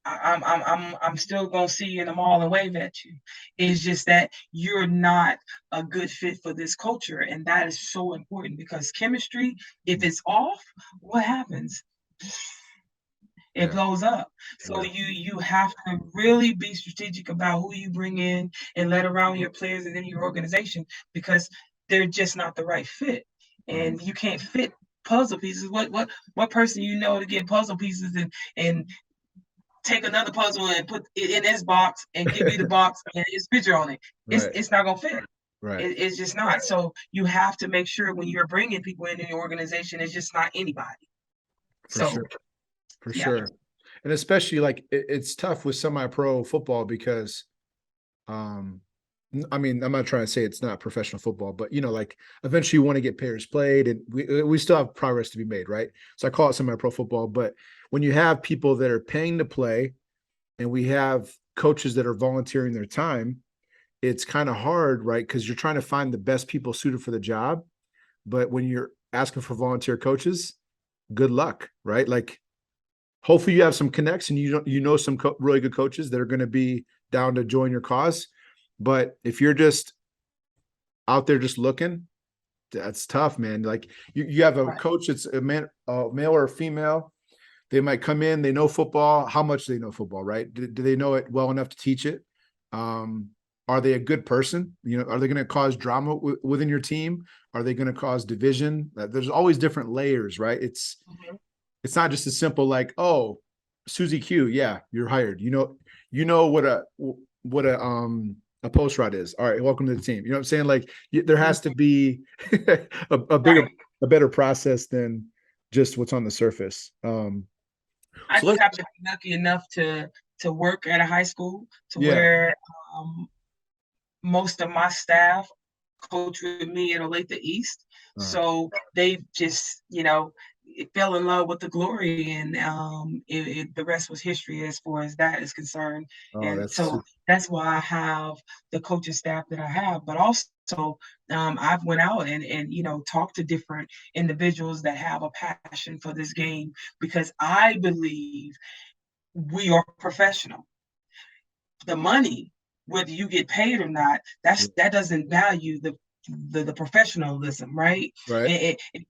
I'm still gonna see you in the mall and wave at you. It's just that you're not a good fit for this culture, and that is so important because chemistry, if it's off, what happens? It yeah, blows up. So yeah, you have to really be strategic about who you bring in and let around your players and in your organization because they're just not the right fit. mhm, And you can't fit puzzle pieces. What person to get puzzle pieces and take another puzzle and put it in this box and give you the box and his picture on it. It's right, it's not gonna fit. right, It's just not. So you have to make sure when you're bringing people into your organization, it's just not anybody. for So sure, for yeah. sure, and especially like it's tough with semi-pro football because Um, I mean, I'm not trying to say it's not professional football, but like eventually you want to get pairs played, and we still have progress to be made, right? So I call it semi-pro football, but when you have people that are paying to play, and we have coaches that are volunteering their time, it's kind of hard, right? Because you're trying to find the best people suited for the job, but when you're asking for volunteer coaches, good luck, right? Like hopefully you have some connects and some really good coaches that are going to be down to join your cause. But if you're just out there just looking, that's tough, man. Like you have a Right. coach that's a male or a female. They might come in, they know football. How much do they know football, right? Do they know it well enough to teach it? Are they a good person? Are they going to cause drama within your team? Are they going to cause division? There's always different layers, right? It's not just as simple like, oh, Susie Q, yeah, you're hired. What a post route is. All right, welcome to the team. You know what I'm saying? Like there has to be a bigger, Right. a better process than just what's on the surface. I So just let's, happen to be lucky enough to work at a high school to yeah, where most of my staff coach with me at Olathe East. uh, So they just, fell in love with the glory, and the rest was history as far as that is concerned. oh, And that's so that's why I have the coaching staff that I have. But also, I've went out and talked to different individuals that have a passion for this game because I believe we are professional. The money, whether you get paid or not, that doesn't value the professionalism, right? right. It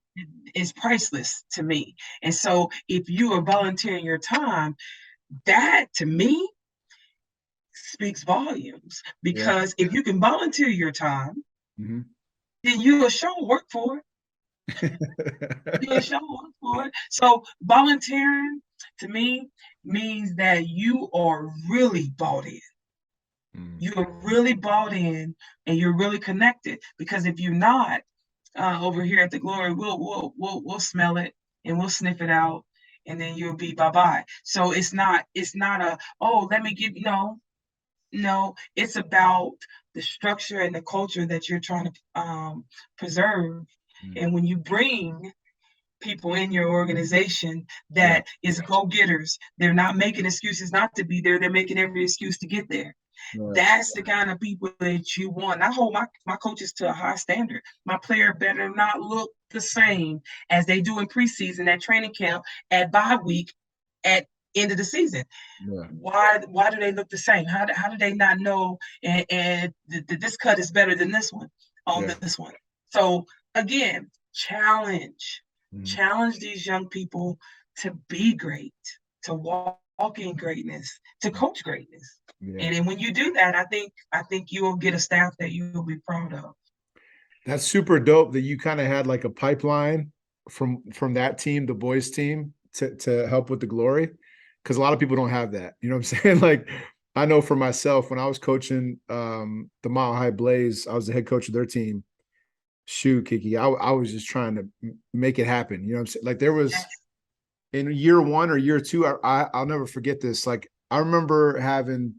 is priceless to me. And so if you are volunteering your time, that to me speaks volumes. Yeah. Because if you can volunteer your time, Mm-hmm. then you will show work for it. You'll show work for it. So volunteering to me means that you are really bought in. You're really bought in and you're really connected. Because if you're not, over here at the Glory, we'll smell it and we'll sniff it out, and then you'll be bye bye. So it's not a, oh, let me give, no, it's about the structure and the culture that you're trying to preserve. Mm. And when you bring people in your organization Yeah. that is go-getters, they're not making excuses not to be there, they're making every excuse to get there. Right. That's the kind of people that you want. I hold my coaches to a high standard. My player better not look the same as they do in preseason, at training camp, at bye week, at end of the season. Yeah. Why do they look the same? How do they not know? And this cut is better than this one on Yeah. this one. So again, Mhm. challenge these young people to be great, to walk in greatness, to coach greatness. Yeah. And then when you do that, I think you will get a staff that you will be proud of. That's super dope that you kind of had like a pipeline from that team, the boys team, to help with the glory. Because a lot of people don't have that. You know what I'm saying? Like I know for myself, when I was coaching the Mile High Blaze, I was the head coach of their team. Shoot, KeKe, I was just trying to make it happen. You know what I'm saying? Like there was Yes. in year one or year two, I'll never forget this. Like I remember having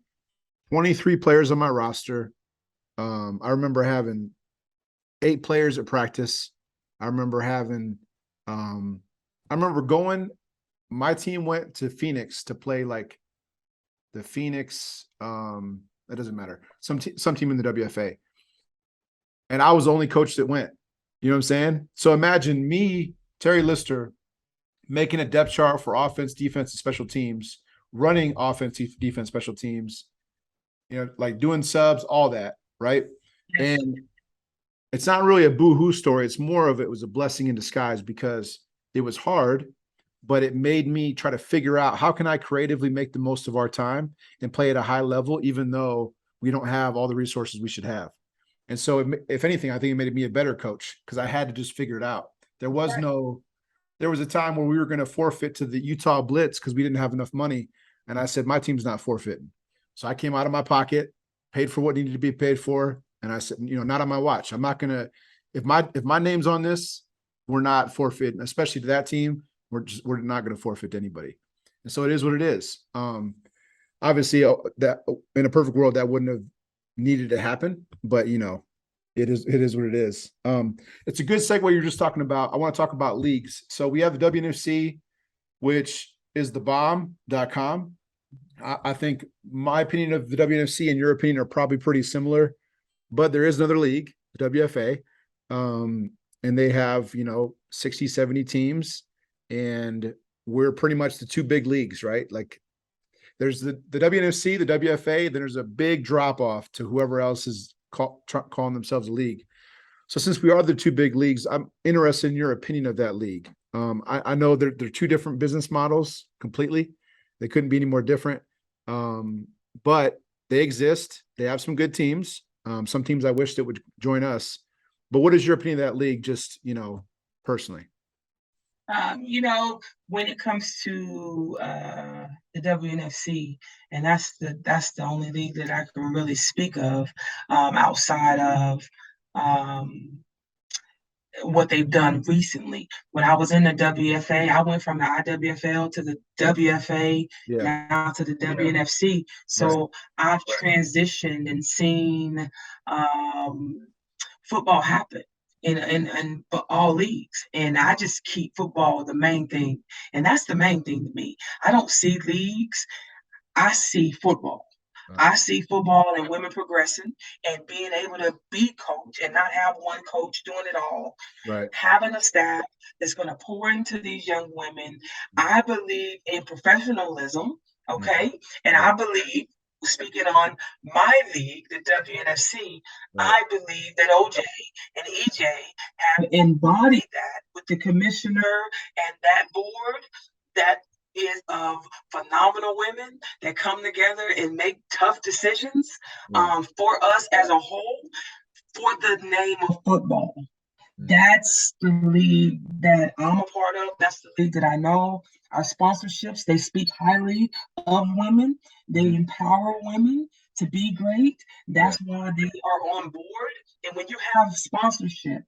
23 players on my roster. I remember having 8 players at practice. I remember having, I remember going, my team went to Phoenix to play like the Phoenix, that doesn't matter, some team in the WFA. And I was the only coach that went. You know what I'm saying? So imagine me, Terry Lister, making a depth chart for offense, defense, and special teams, running offense, defense, special teams, like doing subs, all that, right? Yes. And it's not really a boo-hoo story. It's more of it was a blessing in disguise because it was hard, but it made me try to figure out how can I creatively make the most of our time and play at a high level, even though we don't have all the resources we should have. And so, if anything, I think it made me a better coach because I had to just figure it out. There was Right. no, there was a time where we were going to forfeit to the Utah Blitz because we didn't have enough money. And I said, my team's not forfeiting. So I came out of my pocket, paid for what needed to be paid for. And I said, not on my watch. I'm not going to, if my name's on this, we're not forfeiting, especially to that team. We're not going to forfeit to anybody. And so it is what it is. Obviously that in a perfect world, that wouldn't have needed to happen, but it is what it is. It's a good segue. You're just talking about, I want to talk about leagues. So we have the WNFC, which is the bomb.com. I think my opinion of the WNFC and your opinion are probably pretty similar, but there is another league, the WFA. And they have, 60, 70 teams, and we're pretty much the two big leagues, right? Like there's the WNFC, the WFA, then there's a big drop off to whoever else is calling themselves a league. So since we are the two big leagues, I'm interested in your opinion of that league. I know they're two different business models completely. They couldn't be any more different. But they exist. They have some good teams. Some teams I wish that would join us. But what is your opinion of that league, just, personally? When it comes to the WNFC, and that's the only league that I can really speak of outside of um, what they've done recently. When I was in the WFA, I went from the IWFL to the WFA, Yeah. now to the WNFC. So I've transitioned and seen football happen in all leagues. And I just keep football the main thing. And that's the main thing to me. I don't see leagues, I see football. I see football and women progressing and being able to be coach and not have one coach doing it all. Right. Having a staff that's going to pour into these young women. I believe in professionalism, okay? And I believe, speaking on my league, the WNFC, I believe that OJ and EJ have embodied that with the commissioner and that board that is of phenomenal women that come together and make tough decisions for us as a whole for the name of football. That's the league that I'm a part of. That's the league that I know. Our sponsorships, they speak highly of women. They empower women to be great. That's why they are on board. And when you have sponsorship,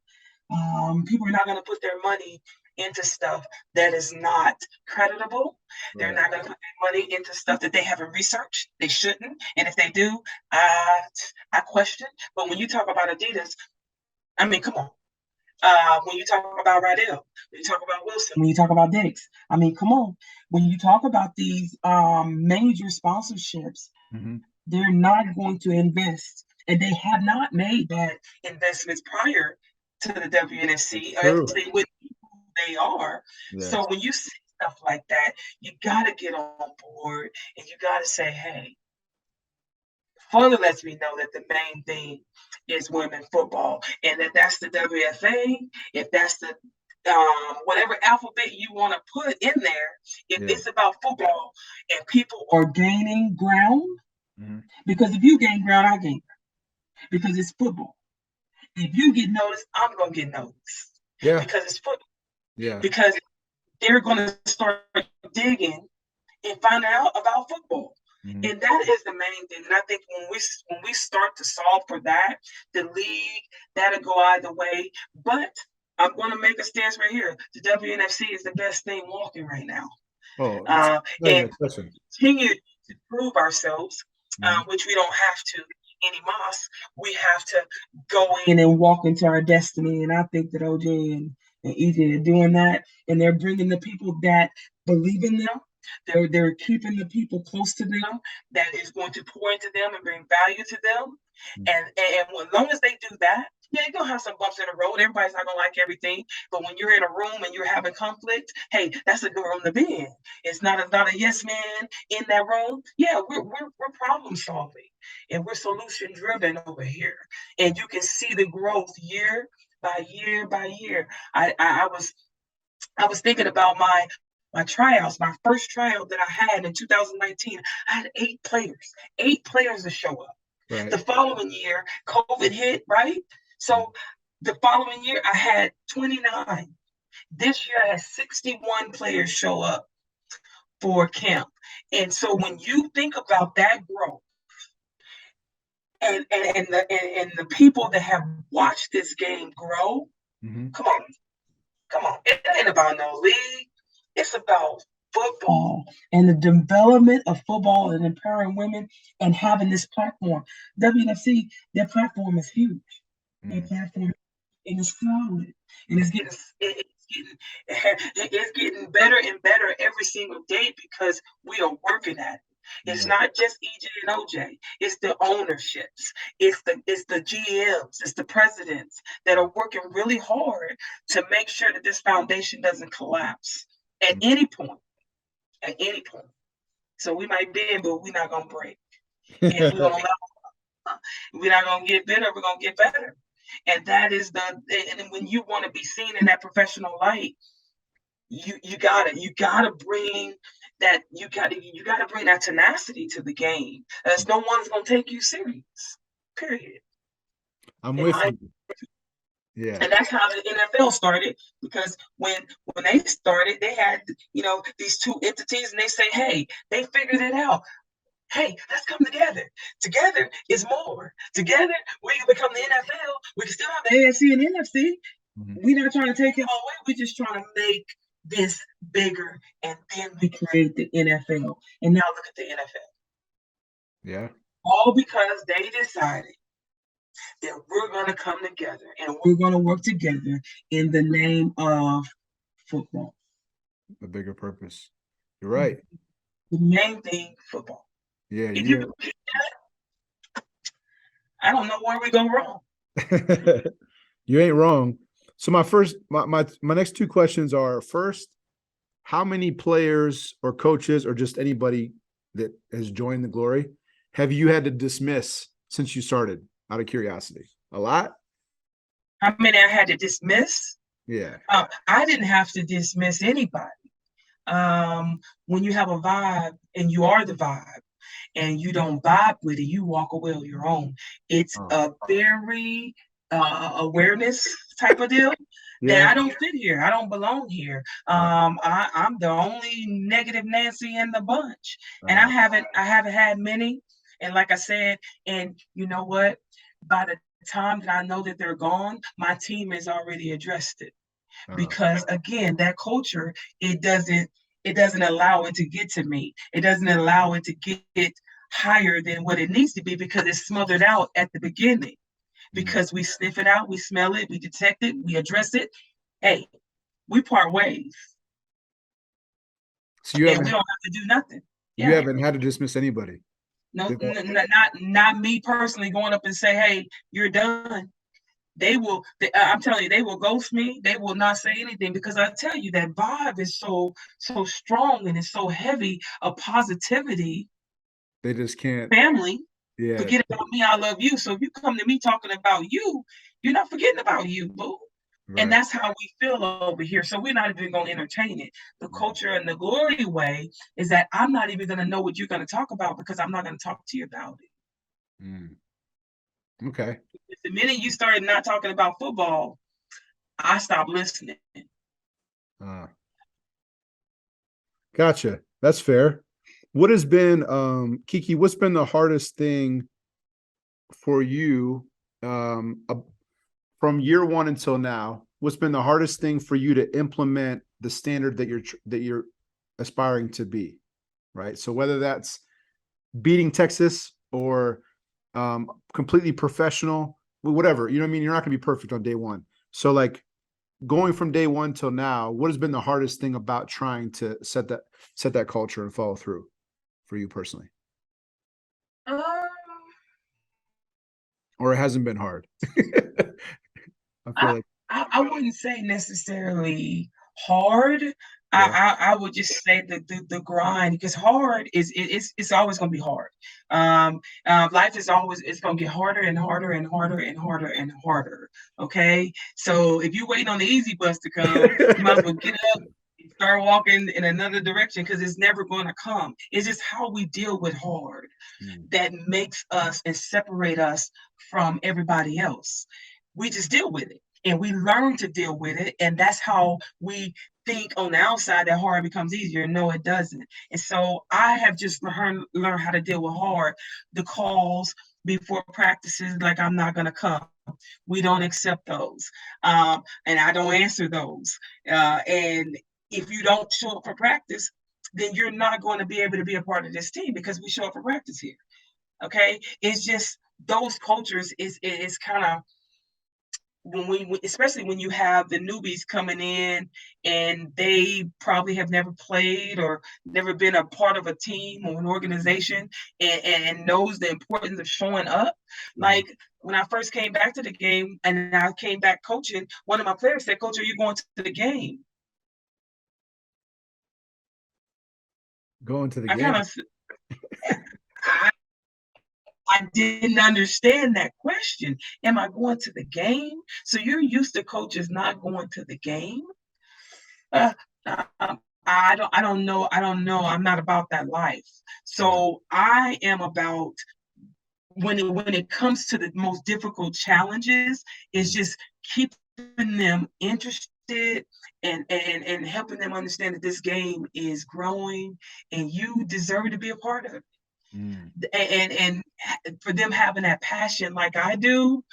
people are not going to put their money into stuff that is not creditable. They're not going to put their money into stuff that they haven't researched. They shouldn't. And if they do, I question. But when you talk about Adidas, I mean, come on. When you talk about Rydell, when you talk about Wilson, when you talk about Dix, I mean, come on. When you talk about these major sponsorships, they're not going to invest, and they have not made that investments prior to the WNFC, or else they wouldn't be who they are. So when you see stuff like that, you got to get on board, and you got to say, hey, further lets me know that the main thing is women football, and that's the WFA. If that's the whatever alphabet you want to put in there, if it's about football and people are gaining ground, because if you gain ground, I gain ground, because it's football. If you get noticed, I'm gonna get noticed. Yeah. Because it's football. Yeah. Because they're gonna start digging and finding out about football. And that is the main thing. And I think when we start to solve for that, the league, that'll go either way. But I'm going to make a stance right here. The WNFC is the best thing walking right now. And continue to prove ourselves, which we don't have to anymore. We have to go in and walk into our destiny. And I think that OJ and EJ are doing that. And they're bringing the people that believe in them. They're keeping the people close to them that is going to pour into them and bring value to them. And as long as they do that, yeah, you're gonna have some bumps in the road. Everybody's not gonna like everything. But when you're in a room and you're having conflict, hey, that's a good room to be in. It's not a yes man in that room. Yeah, we're problem solving and we're solution driven over here. And you can see the growth year by year by year. I was thinking about my tryouts, my first tryout that I had in 2019. I had 8 players to show up. The following year, COVID hit, right? So the following year, I had 29. This year, I had 61 players show up for camp. And so when you think about that growth, and the people that have watched this game grow, come on, it ain't about no league. It's about football and the development of football and empowering women and having this platform. WNFC, their platform is huge. Their platform is solid, and it's getting better and better every single day because we are working at it. It's not just EJ and OJ. It's the ownerships. It's the GMs. It's the presidents that are working really hard to make sure that this foundation doesn't collapse at any point. At any point. So we might bend, but we're not gonna break. And we're gonna we're not gonna get better. We're gonna get better. And that is and when you want to be seen in that professional light, you gotta bring that you gotta bring that tenacity to the game. As no one's gonna take you serious. Period. I'm with you. Yeah. And that's how the NFL started, because when they started, they had these two entities, and they say, hey, they figured it out. Hey, let's come together. Together is more. Together, we can become the NFL. We can still have the AFC and NFC. Mm-hmm. We're not trying to take it all away. We're just trying to make this bigger, and then we create the NFL. And now look at the NFL. Yeah. All because they decided that we're going to come together and we're going to work together in the name of football. A bigger purpose. You're right. The main thing, football. Yeah. If you repeat that, I don't know where we go wrong. You ain't wrong. So my next two questions are: first, how many players or coaches or just anybody that has joined the Glory have you had to dismiss since you started, out of curiosity? A lot? How many I had to dismiss? Yeah. I didn't have to dismiss anybody. When you have a vibe and you are the vibe and you don't vibe with it, you walk away on your own. It's a very awareness type of deal. Yeah. That I don't fit here. I don't belong here. I'm the only negative Nancy in the bunch. And I haven't had many. And like I said, and you know what? By the time that I know that they're gone, my team has already addressed it. Because again, that culture, it doesn't allow it to get to me. It doesn't allow it to get higher than what it needs to be, because it's smothered out at the beginning. Because we sniff it out, we smell it, we detect it, we address it. Hey, we part ways. So we don't have to do nothing. You haven't had to dismiss anybody. No, not me personally going up and say, hey, you're done. I'm telling you, they will ghost me. They will not say anything, because I tell you, that vibe is so strong and it's so heavy of positivity. They just can't. Family. Yeah. Forget about me. I love you. So if you come to me talking about you, you're not forgetting about you, boo. Right. And that's how we feel over here. So we're not even going to entertain it. The culture and the Glory way is that I'm not even going to know what you're going to talk about, because I'm not going to talk to you about it. Okay. The minute you started not talking about football, I stopped listening. Gotcha. That's fair. What has been, KeKe, what's been the hardest thing for you from year one until now? What's been the hardest thing for you to implement the standard that you're aspiring to be, right? So whether that's beating Texas or completely professional, whatever, you know what I mean? You're not going to be perfect on day one. So like going from day one till now, what has been the hardest thing about trying to set that culture and follow through for you personally? Or it hasn't been hard? I wouldn't say necessarily hard. Yeah. I would just say the grind, because hard it's always going to be hard. Life is always, it's going to get harder and harder and harder and harder and harder. Okay, so if you're waiting on the easy bus to come, you might as well get up and start walking in another direction, because it's never going to come. It's just how we deal with hard that makes us and separate us from everybody else. We just deal with it. And we learn to deal with it. And that's how we think on the outside that hard becomes easier. No, it doesn't. And so I have just learned how to deal with hard. The calls before practices, like, I'm not going to come. We don't accept those. And I don't answer those. And if you don't show up for practice, then you're not going to be able to be a part of this team, because we show up for practice here. Okay? It's just those cultures is kind of, especially when you have the newbies coming in and they probably have never played or never been a part of a team or an organization, and knows the importance of showing up. Like when I first came back to the game and I came back coaching, one of my players said, "Coach, are you going to the game?" Going to the game. I didn't understand that question. Am I going to the game? So you're used to coaches not going to the game? I don't know. I don't know. I'm not about that life. Yeah. So I am about when it comes to the most difficult challenges, is just keeping them interested and helping them understand that this game is growing and you deserve to be a part of it. Mm. And for them having that passion like I do,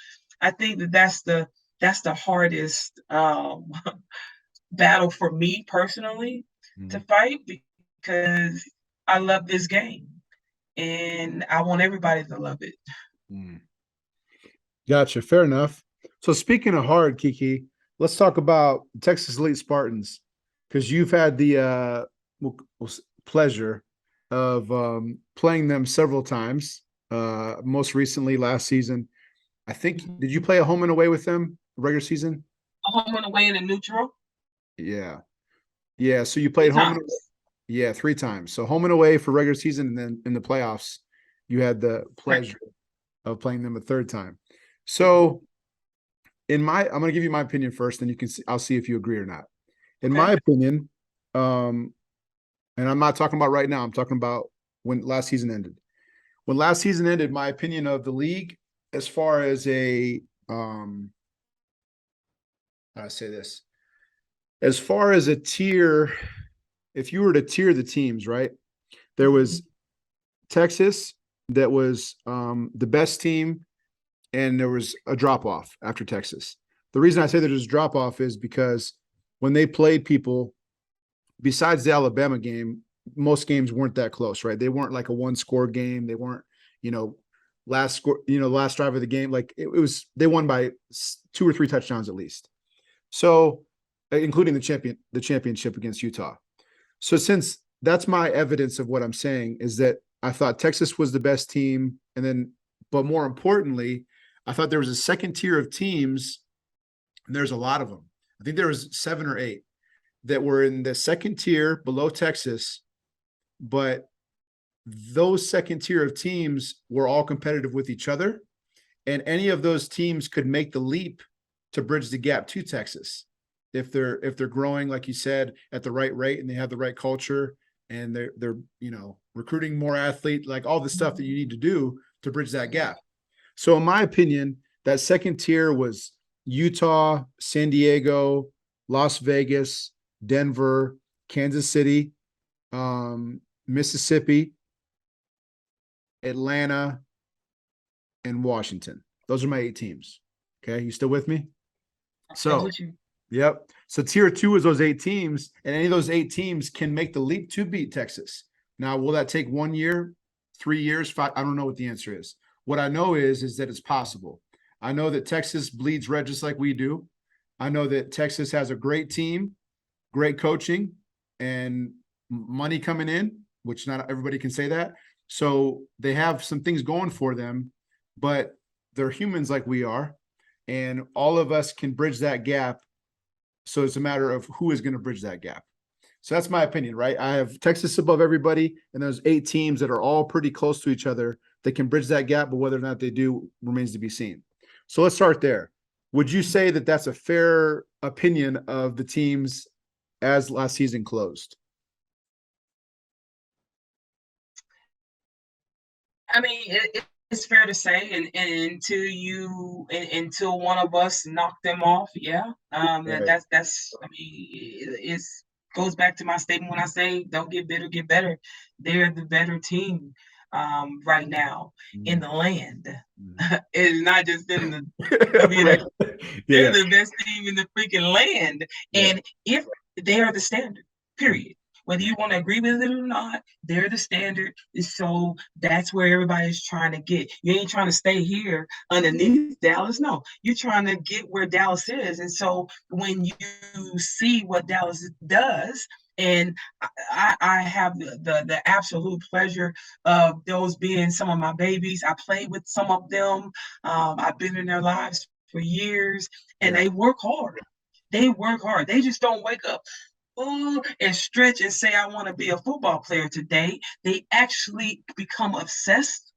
I think that that's the hardest battle for me personally to Mm. fight, because I love this game and I want everybody to love it. Mm. Gotcha. Fair enough. So speaking of hard, KeKe, let's talk about Texas Elite Spartans because you've had the pleasure of playing them several times. Most recently last season, I think. Did you play a home and away with them regular season? A home and away and a neutral Yeah, yeah. So you three played home and times. yeah, three times. So home and away for regular season, and then in the playoffs, you had the Correct. pleasure of playing them a third time. So I'm going to give you my opinion first, and you can see, I'll see if you agree or not. In Okay. my opinion, um, and I'm not talking about right now. I'm talking about when last season ended. When last season ended, my opinion of the league, as far as how do I say this, as far as a tier, if you were to tier the teams, right? There was Texas that was the best team, and there was a drop off after Texas. The reason I say there's a drop off is because when they played people, besides the Alabama game, most games weren't that close, right? They weren't like a one score game. They weren't, you know, last score, last drive of the game. Like it was, they won by 2 or 3 touchdowns at least. So, including the championship against Utah. So, since that's my evidence of what I'm saying, is that I thought Texas was the best team, and then, but more importantly, I thought there was a second tier of teams, and there's a lot of them. I think there was 7 or 8 that were in the second tier below Texas, but those second tier of teams were all competitive with each other, and any of those teams could make the leap to bridge the gap to Texas if they're growing, like you said, at the right rate, and they have the right culture, and they're recruiting more athlete, like all the stuff that you need to do to bridge that gap. So in my opinion, that second tier was Utah, San Diego, Las Vegas, Denver, Kansas City, Mississippi, Atlanta, and Washington. Those are my 8 teams. Okay, you still with me? Still So, with you. yep. So tier 2 is those 8 teams, and any of those 8 teams can make the leap to beat Texas. Now, will that take 1 year, 3 years, 5? I don't know what the answer is. What I know is that it's possible. I know that Texas bleeds red just like we do. I know that Texas has a great team, great coaching, and money coming in, which not everybody can say that. So they have some things going for them, but they're humans like we are, and all of us can bridge that gap. So it's a matter of who is going to bridge that gap. So that's my opinion, right? I have Texas above everybody, and there's 8 teams that are all pretty close to each other that can bridge that gap, but whether or not they do remains to be seen. So let's start there. Would you say that that's a fair opinion of the teams as last season closed? I mean, it's fair to say, and until one of us knock them off, yeah. Right. That's. I mean, it's goes back to my statement when I say don't get bitter, get better. They're the better team right now in Mm. the land. Mm. It's not just in the WNFC. Right. They're Yeah. the best team in the freaking land. Yeah. And if they are the standard, period. Whether you want to agree with it or not, they're the standard. So that's where everybody's trying to get. You ain't trying to stay here underneath Dallas. No, you're trying to get where Dallas is. And so when you see what Dallas does, and I have the absolute pleasure of those being some of my babies. I played with some of them. I've been in their lives for years, and Yeah. they work hard. They work hard. They just don't wake up and stretch and say, I want to be a football player today. They actually become obsessed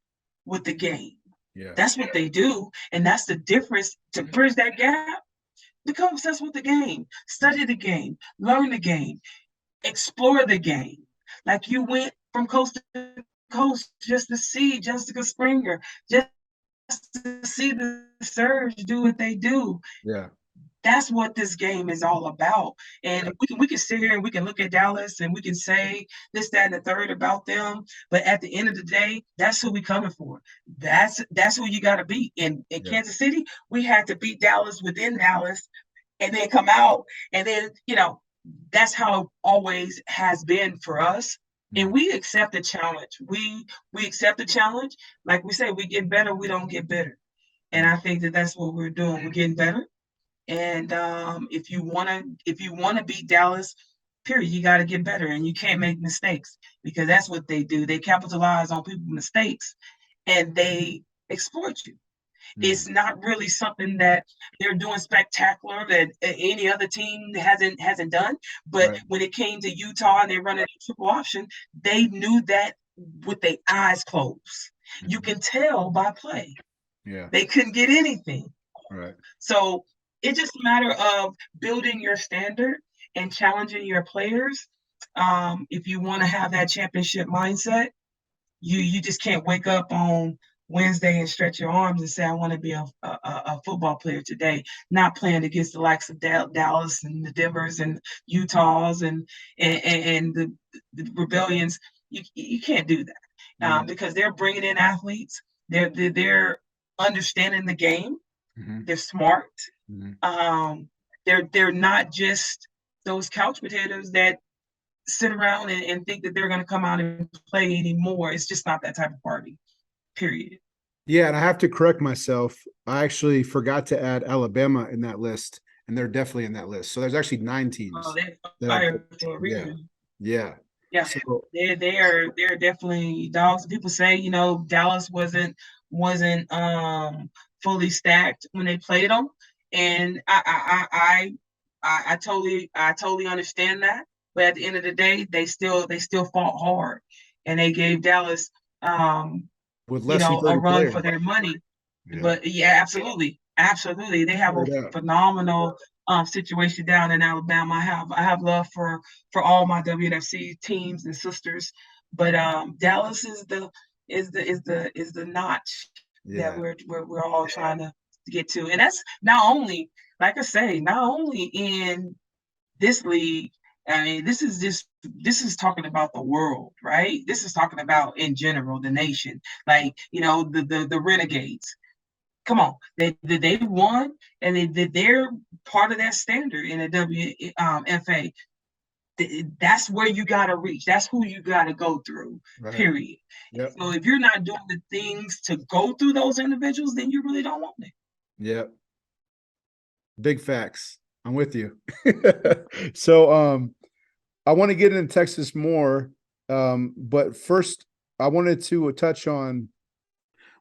with the game. Yeah. That's what they do. And that's the difference to bridge that gap. become obsessed with the game, study the game, learn the game, explore the game. Like you went from coast to coast just to see Jessica Springer, just to see the Surge do what they do. Yeah. That's what this game is all about. And we can sit here and we can look at Dallas and we can say this, that, and the third about them. But at the end of the day, that's who we coming for. That's who you got to beat. In Yeah. Kansas City, we had to beat Dallas within Dallas, and then come out, and then that's how it always has been for us. And we accept the challenge. We accept the challenge. Like we say, we get better. We don't get bitter. And I think that that's what we're doing. We're getting better. And if you wanna beat Dallas, period, you got to get better, and you can't make mistakes, because that's what they do. They capitalize on people's mistakes, and they exploit you. It's not really something that they're doing spectacular that any other team hasn't done. But Right. when it came to Utah and they run a triple option, they knew that with their eyes closed. You can tell by play. Yeah. They couldn't get anything. Right. So it's just a matter of building your standard and challenging your players. If you want to have that championship mindset, you just can't wake up on Wednesday and stretch your arms and say, I want to be a football player today, not playing against the likes of Dallas and the Denvers and Utahs and the Rebellions. You can't do that because they're bringing in athletes. They're understanding the game. They're smart. They're not just those couch potatoes that sit around and think that they're going to come out and play anymore. It's just not that type of party, period. Yeah, and I have to correct myself. I actually forgot to add Alabama in that list, and they're definitely in that list. So there's actually 9 teams. They're that fired for a yeah, reason. yeah. Yeah, So they're definitely dogs. People say Dallas wasn't fully stacked when they played them, and I totally understand that. But at the end of the day, they still fought hard, and they gave Dallas with less than a 30 run players. for their money. Yeah. But yeah, absolutely, they have a Yeah. phenomenal situation down in Alabama. I have love for all my WNFC teams and sisters, but Dallas is the notch that Yeah. we're all trying to get to, and that's not only, like I say, not only in this league. I mean, this is talking about the world, right? This is talking about in general the nation, like the Renegades. Come on, they won, and they're part of that standard in the WFA. That's where you got to reach. That's who you got to go through. Right. Period. Yep. So if you're not doing the things to go through those individuals, then you really don't want it. Yep. Big facts. I'm with you. So I want to get into Texas more. But first I wanted to touch on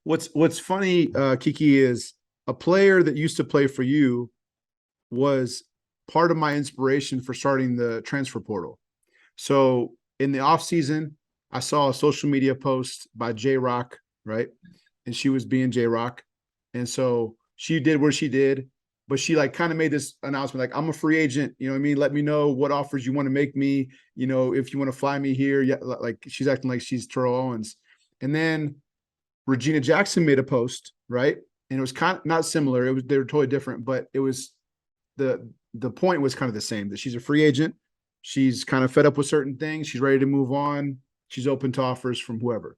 what's funny, KeKe, is a player that used to play for you was part of my inspiration for starting the transfer portal. So in the off season, I saw a social media post by J Rock, right? And she was being J Rock. And so she did what she did, but she like kind of made this announcement, like, I'm a free agent. You know what I mean? Let me know what offers you want to make me, if you want to fly me here. Yeah. Like she's acting like she's Terrell Owens. And then Regina Jackson made a post, right? And it was kind of not similar. They were totally different, but it was the point was kind of the same, that she's a free agent. She's kind of fed up with certain things. She's ready to move on. She's open to offers from whoever.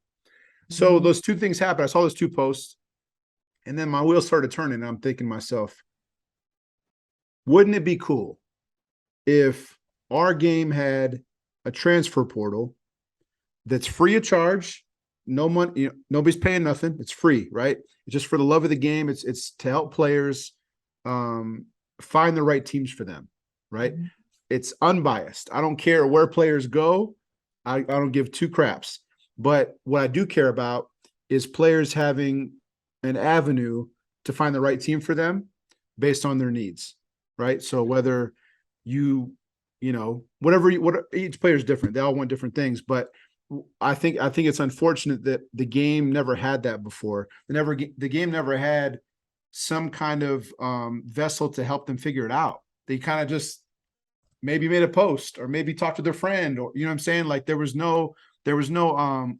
So those two things happened. I saw those two posts, and then my wheels started turning. And I'm thinking to myself, wouldn't it be cool if our game had a transfer portal that's free of charge, no money, nobody's paying nothing. It's free, right? It's just for the love of the game. It's to help players find the right teams for them, right? It's unbiased. I don't care where players go. I don't give two craps. But what I do care about is players having an avenue to find the right team for them based on their needs, right? So whether whatever each player is different. They all want different things, but I think it's unfortunate that the game never had that before. The game never had some kind of vessel to help them figure it out. They kind of just maybe made a post or maybe talked to their friend, or you know what I'm saying? Like there was no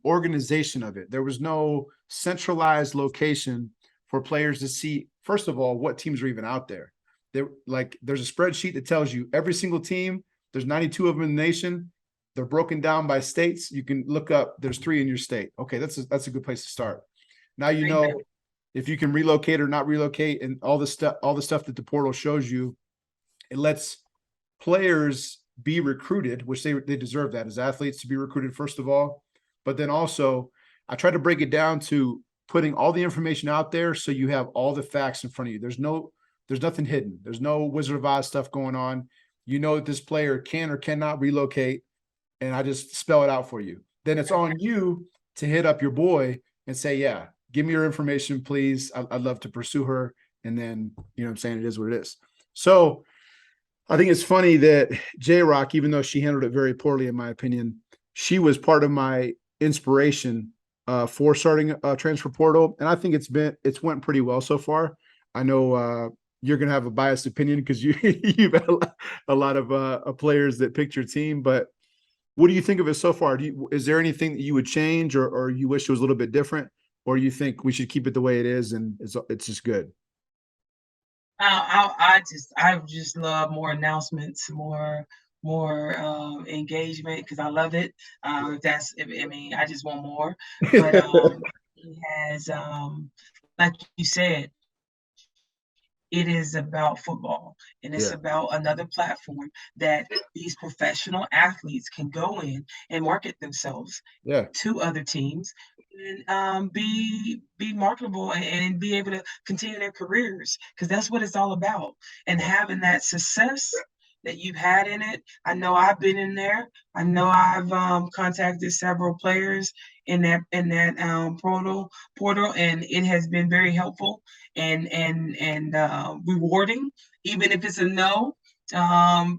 organization of it. There was no centralized location for players to see, first of all, what teams are even out there. There's a spreadsheet that tells you every single team, there's 92 of them in the nation. They're broken down by states. You can look up, there's 3 in your state. Okay, that's a good place to start. Now you know if you can relocate or not relocate, and all the stuff that the portal shows you. It lets players be recruited, which they deserve that as athletes to be recruited, first of all. But then also, I try to break it down to putting all the information out there so you have all the facts in front of you. There's nothing hidden. There's no Wizard of Oz stuff going on. You know that this player can or cannot relocate, and I just spell it out for you. Then it's on you to hit up your boy and say, yeah, give me your information, please. I'd love to pursue her. And then, you know what I'm saying? It is what it is. So I think it's funny that J-Rock, even though she handled it very poorly, in my opinion, she was part of my inspiration for starting a transfer portal. And I think it's went pretty well so far. I know you're going to have a biased opinion because you've had a lot of players that picked your team, but what do you think of it so far? Is there anything that you would change or you wish it was a little bit different, or you think we should keep it the way it is and it's just good? I just love more announcements, more engagement because I love it. I mean, I just want more. But it has, like you said, it is about football, and it's Yeah. about another platform that these professional athletes can go in and market themselves Yeah. to other teams and be marketable and be able to continue their careers because that's what it's all about. And having that success that you've had in it, I know I've been in there. I know I've contacted several players in that portal, and it has been very helpful and rewarding, even if it's a no. Oh,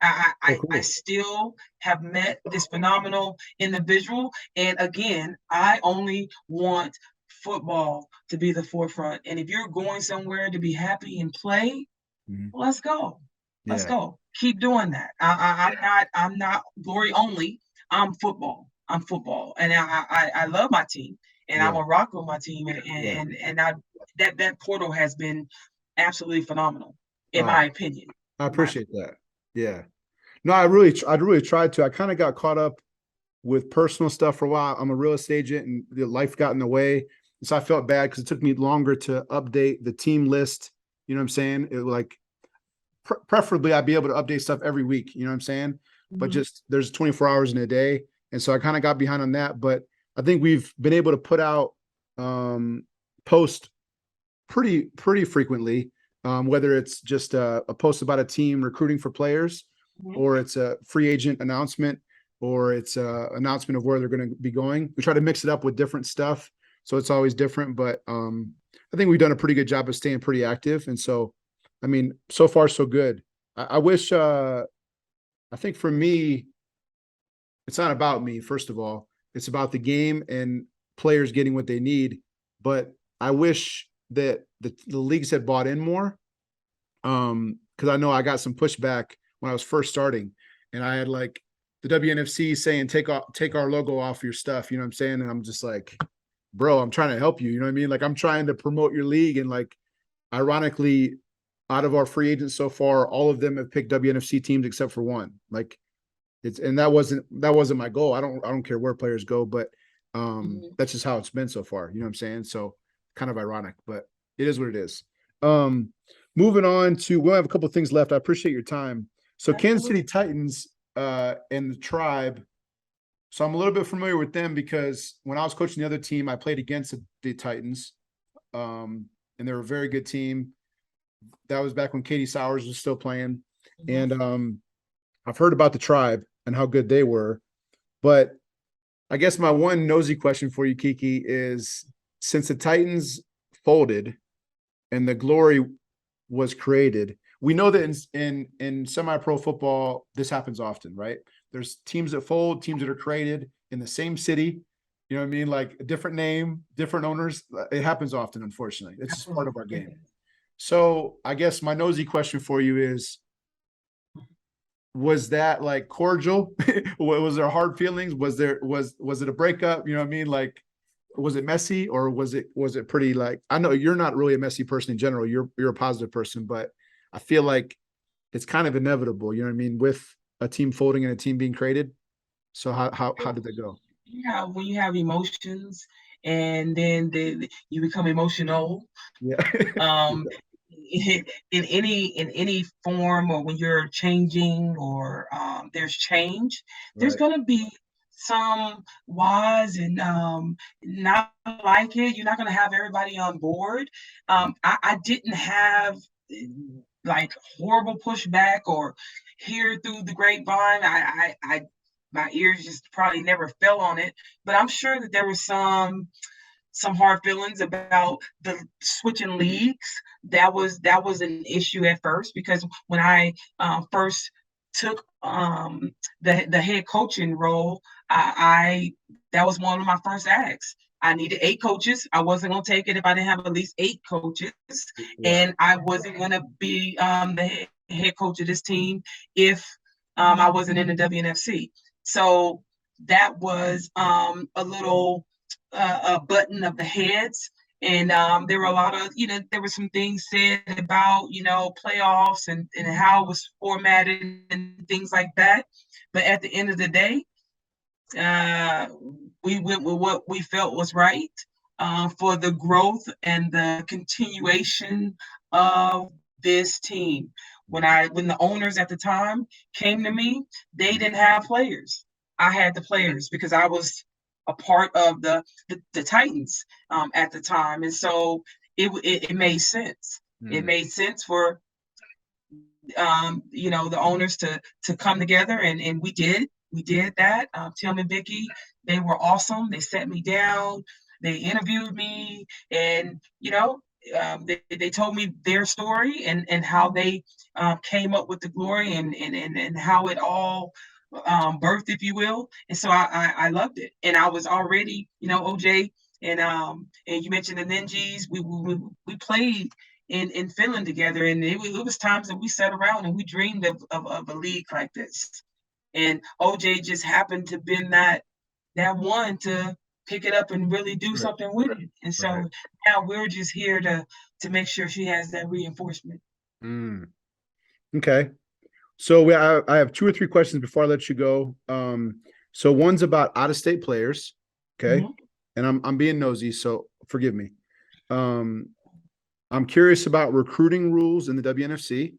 I cool. still have met this phenomenal individual, and again, I only want football to be the forefront. And if you're going somewhere to be happy and play, Mhm. let's go. Let's Yeah. go. Keep doing that. I'm not glory only. I'm football. I'm football, and I love my team, and I'm Yeah. a rock with my team, and Yeah. that portal has been absolutely phenomenal, in Uh, my opinion. I In my appreciate that. Yeah. No, I really tried to. I kind of got caught up with personal stuff for a while. I'm a real estate agent and the life got in the way. So I felt bad because it took me longer to update the team list. You know what I'm saying? It like preferably I'd be able to update stuff every week. You know what I'm saying? But Mhm. just there's 24 hours in a day. And so I kind of got behind on that. But I think we've been able to put out post pretty frequently, whether it's just a post about a team recruiting for players, Mhm. or it's a free agent announcement, or it's a announcement of where they're going to be going. We try to mix it up with different stuff, so it's always different. But I think we've done a pretty good job of staying pretty active, and so I mean, so far so good. I wish. I think for me, it's not about me. First of all, it's about the game and players getting what they need. But I wish that the leagues had bought in more. Because I know I got some pushback when I was first starting, and I had like the WNFC saying take our logo off your stuff. You know what I'm saying? And I'm just like, bro, I'm trying to help you. You know what I mean? Like I'm trying to promote your league, and like ironically, out of our free agents so far, all of them have picked WNFC teams except for one. Like it's and that wasn't my goal. I don't care where players go, but Mhm. that's just how it's been so far. You know what I'm saying? So kind of ironic, but it is what it is. Um, moving on to we'll have a couple of things left. I appreciate your time. So Kansas City Absolutely. Titans and the Tribe. So I'm a little bit familiar with them because when I was coaching the other team, I played against the Titans, and they're a very good team. That was back when Katie Sowers was still playing, Mhm. and I've heard about the Tribe and how good they were. But I guess my one nosy question for you, KeKe, is since the Titans folded and the glory was created, we know that in semi-pro football, this happens often, right? There's teams that fold, teams that are created in the same city. You know what I mean? Like a different name, different owners. It happens often, unfortunately. It's just part Absolutely. of our game. So I guess my nosy question for you is, was that like cordial? Was there hard feelings? Was it a breakup? You know what I mean? Like, was it messy, or was it pretty, like, I know you're not really a messy person in general. You're a positive person, but I feel like it's kind of inevitable, you know what I mean, with a team folding and a team being created. So how did that go? Yeah, when you have emotions and then you become emotional, Yeah. um, in any form, or when you're changing, or there's change, there's Right. gonna be some whys and not like it. You're not gonna have everybody on board. I didn't have like horrible pushback or hear through the grapevine. I my ears just probably never fell on it, but I'm sure that there was some hard feelings about the switching leagues. That was an issue at first, because when I first took the head coaching role, I that was one of my first acts. I needed 8 coaches. I wasn't going to take it if I didn't have at least 8 coaches, Yeah. and I wasn't going to be the head coach of this team if I wasn't in the WNFC. So that was a little a button of the heads. And there were a lot of, there were some things said about, playoffs and how it was formatted and things like that. But at the end of the day, uh, we went with what we felt was right for the growth and the continuation of this team. When the owners at the time came to me, they didn't have players. I had the players because I was a part of the Titans at the time, and so it made sense. It Mm. made sense for the owners to come together, and we did that. Tim and Vicky, they were awesome. They set me down, they interviewed me, and they told me their story and how they came up with the glory, and how it all birthed, if you will. And so I loved it, and I was already, OJ, and you mentioned the Ninjas. We played in Finland together, and it was times that we sat around and we dreamed of a league like this. And OJ just happened to been that one to pick it up and really do Right. something with it. And so Right. now we're just here to make sure she has that reinforcement. Mm. Okay. So I have two or three questions before I let you go. So one's about out of state players. Okay. Mhm. And I'm being nosy, so forgive me. Um, I'm curious about recruiting rules in the WNFC.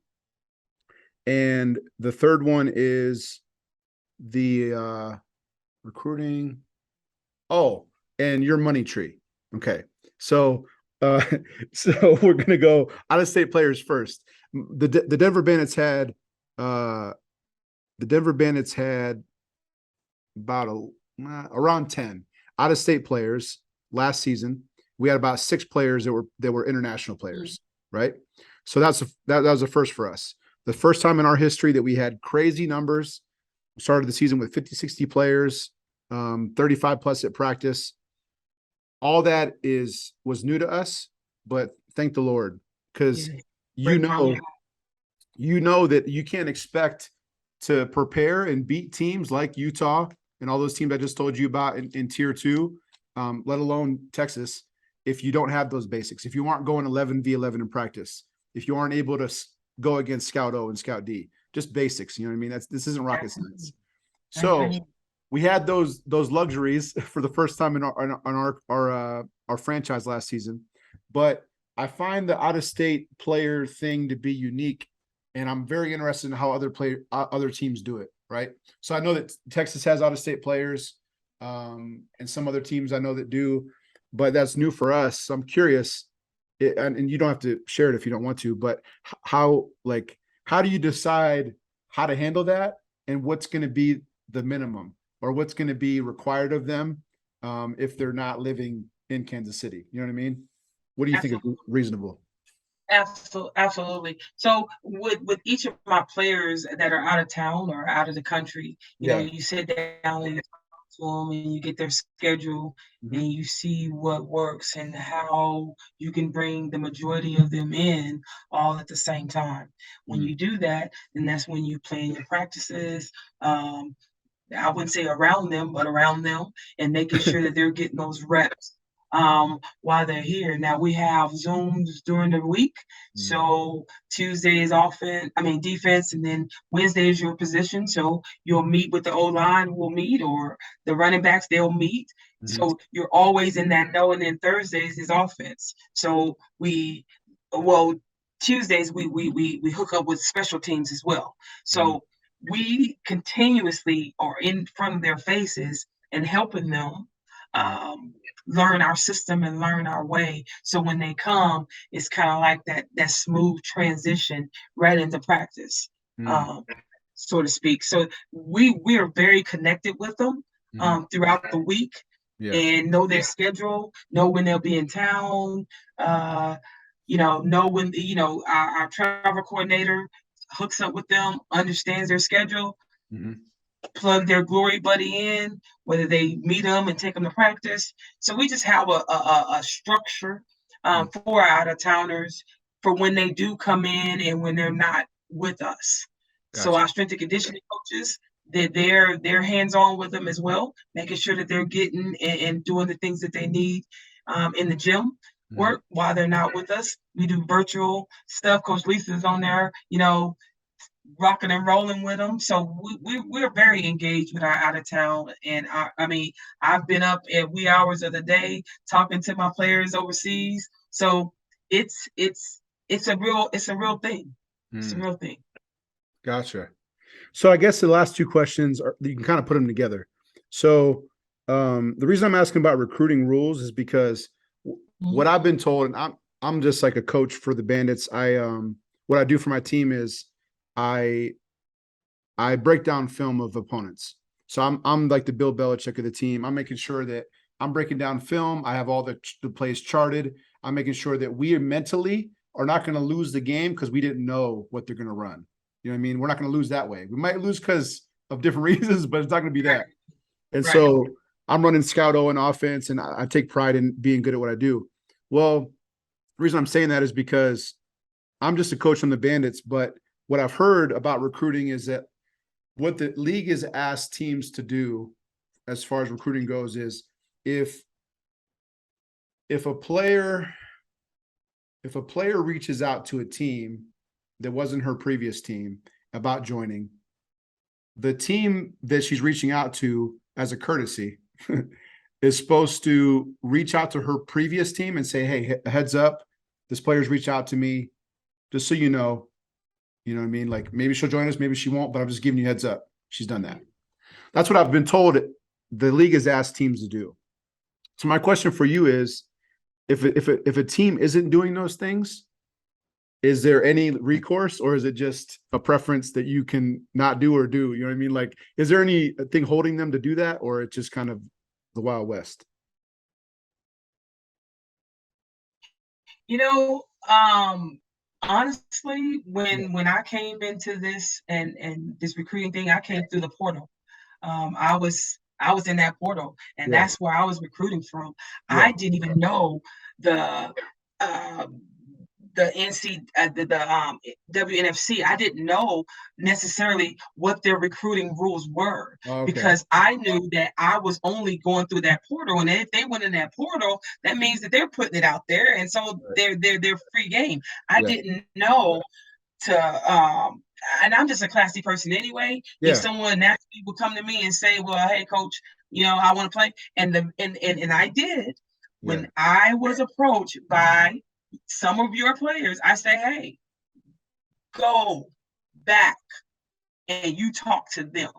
And the third one is the recruiting. Oh, and your money tree. Okay. So uh so we're gonna go out of state players first. The Denver Bandits had uh the Denver Bandits had about around 10 out of state players last season. We had about 6 players that were international players, right? So that was a first for us. The first time in our history that we had crazy numbers. We started the season with 50, 60 players, 35 plus at practice. All that was new to us, but thank the Lord, because Yeah. you Great know problem. you know that you can't expect to prepare and beat teams like Utah and all those teams I just told you about in tier two, let alone Texas, if you don't have those basics. If you aren't going 11v11 in practice, if you aren't able to go against Scout O and Scout D, just basics. You know what I mean? This isn't rocket science. Absolutely. So Absolutely. we had those luxuries for the first time in our franchise last season, but I find the out of state player thing to be unique, and I'm very interested in how other teams do it. Right. So I know that Texas has out of state players, and some other teams I know that do, but that's new for us. So I'm curious, and you don't have to share it if you don't want to, but how do you decide how to handle that, and what's going to be the minimum, or what's going to be required of them if they're not living in Kansas City? You know what I mean? What do you think is Absolutely. reasonable? Absolutely. So with each of my players that are out of town or out of the country, Yeah. you sit down to them and you get their schedule and you see what works and how you can bring the majority of them in all at the same time. When you do that, then that's when you plan your practices. I wouldn't say around them, but around them, and making sure that they're getting those reps while they're here. Now we have Zooms during the week, so Tuesday is defense, and then Wednesday is your position. So you'll meet with the O line, will meet, or the running backs, they'll meet. So you're always in that know, and then Thursdays is offense. So Tuesdays we hook up with special teams as well. So we continuously are in front of their faces and helping them learn our system and learn our way. So when they come, it's kind of like that smooth transition right into practice, so to speak. So we are very connected with them throughout the week and know their schedule, know when they'll be in town, know when, our travel coordinator hooks up with them, understands their schedule, plug their glory buddy in, whether they meet them and take them to practice. So we just have a structure for our out of towners for when they do come in and when they're not with us. Gotcha. So our strength and conditioning coaches, they're hands on with them as well, making sure that they're getting and doing the things that they need in the gym work while they're not with us. We do virtual stuff. Coach Lisa's on there, rocking and rolling with them. So we're very engaged with our out of town. And I've been up at wee hours of the day talking to my players overseas. So it's a real thing. It's a real thing. Gotcha. So I guess the last two questions you can kind of put them together. So the reason I'm asking about recruiting rules is because what I've been told, and I'm just like a coach for the Bandits. What I do for my team is I break down film of opponents. So I'm like the Bill Belichick of the team. I'm making sure that I'm breaking down film. I have all the plays charted. I'm making sure that we mentally are not going to lose the game because we didn't know what they're going to run. You know what I mean? We're not going to lose that way. We might lose because of different reasons, but it's not going to be that. And so I'm running Scout O in offense, and I take pride in being good at what I do. Well, the reason I'm saying that is because I'm just a coach on the Bandits, but what I've heard about recruiting is that what the league has asked teams to do as far as recruiting goes is if a player reaches out to a team that wasn't her previous team about joining, the team that she's reaching out to as a courtesy is supposed to reach out to her previous team and say, hey, heads up, this player's reached out to me, just so you know. You know what I mean? Like maybe she'll join us, maybe she won't, but I'm just giving you heads up. She's done that. That's what I've been told the league has asked teams to do. So my question for you is, if a team isn't doing those things, is there any recourse, or is it just a preference that you can not do or do? You know what I mean? Like, is there anything holding them to do that, or it's just kind of the Wild West? Honestly, when I came into this and this recruiting thing, I came through the portal. I was in that portal, and that's where I was recruiting from. I didn't even know the WNFC. I didn't know necessarily what their recruiting rules were because I knew that I was only going through that portal, and if they went in that portal, that means that they're putting it out there, and so they're free game. I didn't know and I'm just a classy person anyway. If someone naturally would come to me and say, well, hey coach, I want to play, and I did. When I was approached by some of your players, I say, hey, go back and you talk to them.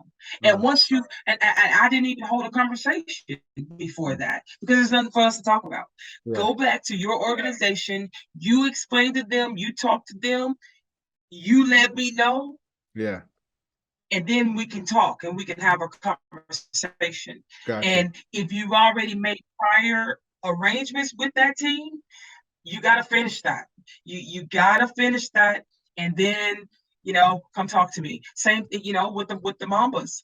And once you, and I didn't even hold a conversation before that because there's nothing for us to talk about. Go back to your organization, you explain to them, you talk to them, you let me know. And then we can talk and we can have a conversation. And if you've already made prior arrangements with that team, you got to finish that. You got to finish that. And then come talk to me. Same, with the Mambas,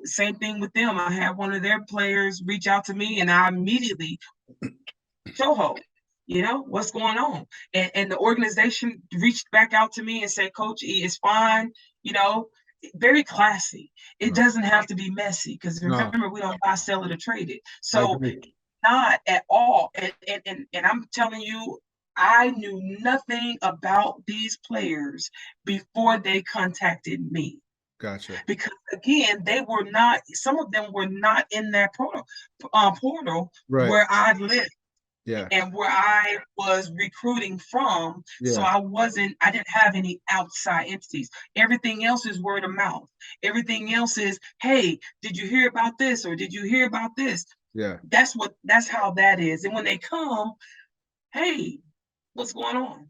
same thing with them. I had one of their players reach out to me, and I immediately Soho, what's going on? And the organization reached back out to me and said, Coach E is fine, you know, very classy. It doesn't have to be messy because No, remember, we don't buy, sell it, or trade it. I So agree. not at all. And I'm telling you, I knew nothing about these players before they contacted me. Gotcha. Because again, some of them were not in that portal Right. where I lived Yeah. and where I was recruiting from. So Yeah. I didn't have any outside entities. Everything else is word of mouth. Everything else is, hey, did you hear about this? Or did you hear about this? Yeah. That's how that is. And when they come, hey, what's going on?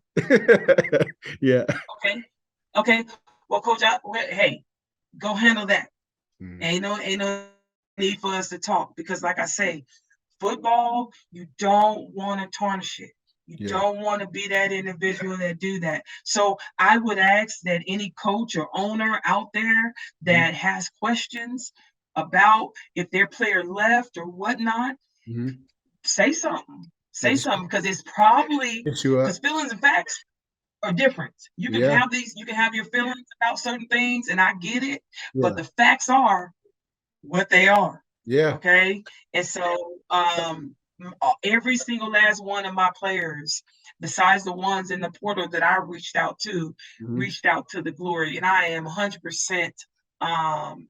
Yeah. Okay. Okay. Well, coach, hey, go handle that. Mm. Ain't no need for us to talk because like I say, football, you don't want to tarnish it. You Yeah. don't want to be that individual that do that. So I would ask that any coach or owner out there that has questions about if their player left or whatnot, Mm-hmm. say something. Yeah. Say Just something because it's probably hit you up. because feelings and facts are different. Yeah. You can have your feelings about certain things, and I get it, but Yeah. the facts are what they are. Yeah. Okay. And so every single last one of my players, besides the ones in the portal that I Mm-hmm. reached out to the Glory. And I am 100% um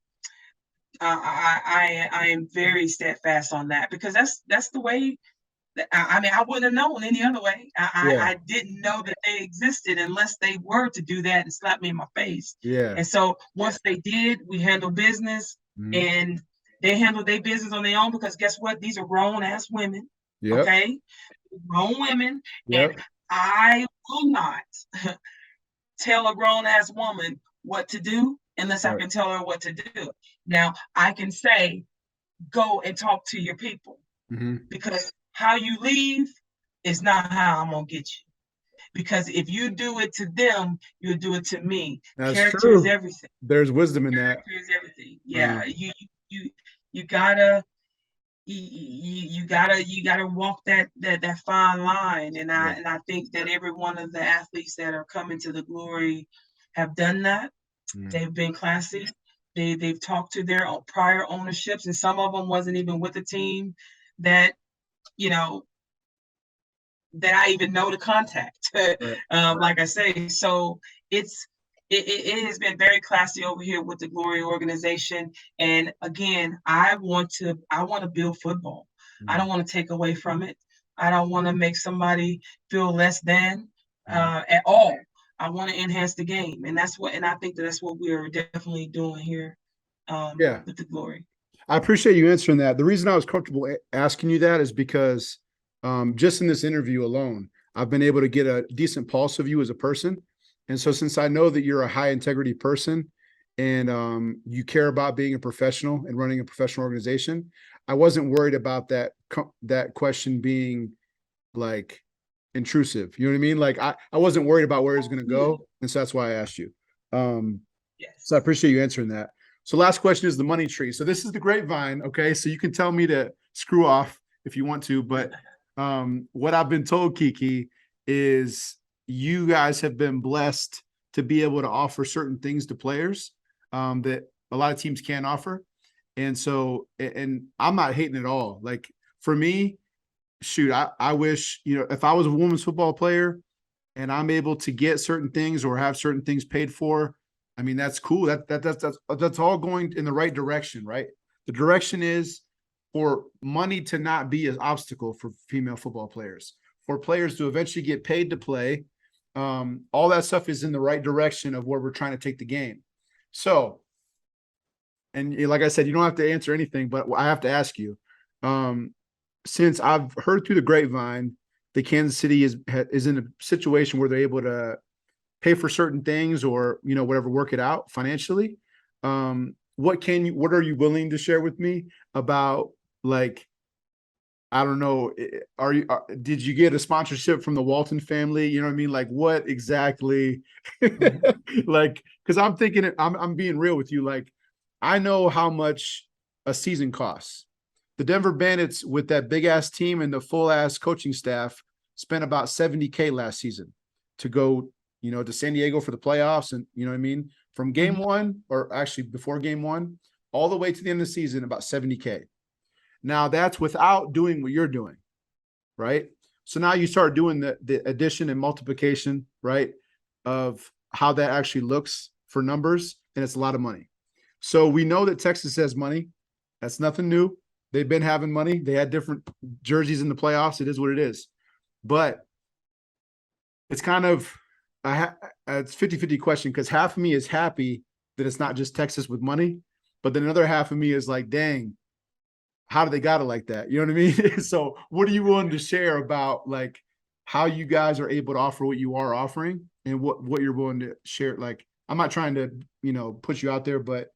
I am very steadfast on that because that's the way I mean, I wouldn't have known any other way. Yeah. I didn't know that they existed unless they were to do that and slap me in my face. Yeah. And so once they did, we handled business Mm-hmm. and they handled their business on their own because guess what? These are grown ass women. Yep. Okay. Grown women. And Yep. I will not tell a grown ass woman what to do unless I Right. can tell her what to do. Now, I can say, go and talk to your people Mm-hmm. because how you leave is not how I'm gonna get you. Because if you do it to them, you'll do it to me. That's Character is true. everything. There's wisdom in that. Character is everything. Uh, Yeah, you you gotta you gotta walk that fine line. And yeah. I think that every one of the athletes that are coming to the Glory have done that. Mm. They've been classy. They've talked to their prior ownerships, and some of them wasn't even with the team that you know that I even know to contact. Right. Like I say, so it's it has been very classy over here with the Glory organization. And again, I want to build football. I Mm. don't want to take away from it. I don't want to make somebody feel less than Mm. at all. I want to enhance the game, and I think that's what we're definitely doing here Yeah. with the Glory. I appreciate you answering that. The reason I was comfortable asking you that is because just in this interview alone, I've been able to get a decent pulse of you as a person. And so, since I know that you're a high integrity person and you care about being a professional and running a professional organization, I wasn't worried about that question being like intrusive. You know what I mean? Like I wasn't worried about where it's going to go, and so that's why I asked you. Um, so I Yes. appreciate you answering that. So last question is the money tree. So this is the grapevine. Okay. So you can tell me to screw off if you want to, but what I've been told, KeKe, is you guys have been blessed to be able to offer certain things to players that a lot of teams can't offer. And so, and I'm not hating at all. Like for me, shoot, I wish, if I was a women's football player and I'm able to get certain things or have certain things paid for, I mean, that's cool. That's all going in the right direction, right? The direction is for money to not be an obstacle for female football players, for players to eventually get paid to play. All that stuff is in the right direction of where we're trying to take the game. So, and like I said, you don't have to answer anything, but I have to ask you, since I've heard through the grapevine, the Kansas City is in a situation where they're able to pay for certain things or whatever, work it out financially. What are you willing to share with me about, like, I don't know. Did you get a sponsorship from the Walton family? You know what I mean? Like what exactly? Like, because I'm thinking, I'm being real with you. Like, I know how much a season costs. The Denver Bandits, with that big ass team and the full ass coaching staff, spent about 70K last season to go, to San Diego for the playoffs. And you know what I mean? From game one, or actually before game one, all the way to the end of the season, about 70K. Now that's without doing what you're doing, right? So now you start doing the addition and multiplication, right, of how that actually looks for numbers, and it's a lot of money. So we know that Texas has money. That's nothing new. They've been having money. They had different jerseys in the playoffs. It is what it is. But it's kind of it's 50-50 question, because half of me is happy that it's not just Texas with money, but then another half of me is like, dang, how do they got it like that? You know what I mean? So what are you willing to share about like how you guys are able to offer what you are offering, and what you're willing to share? Like, I'm not trying to, put you out there, but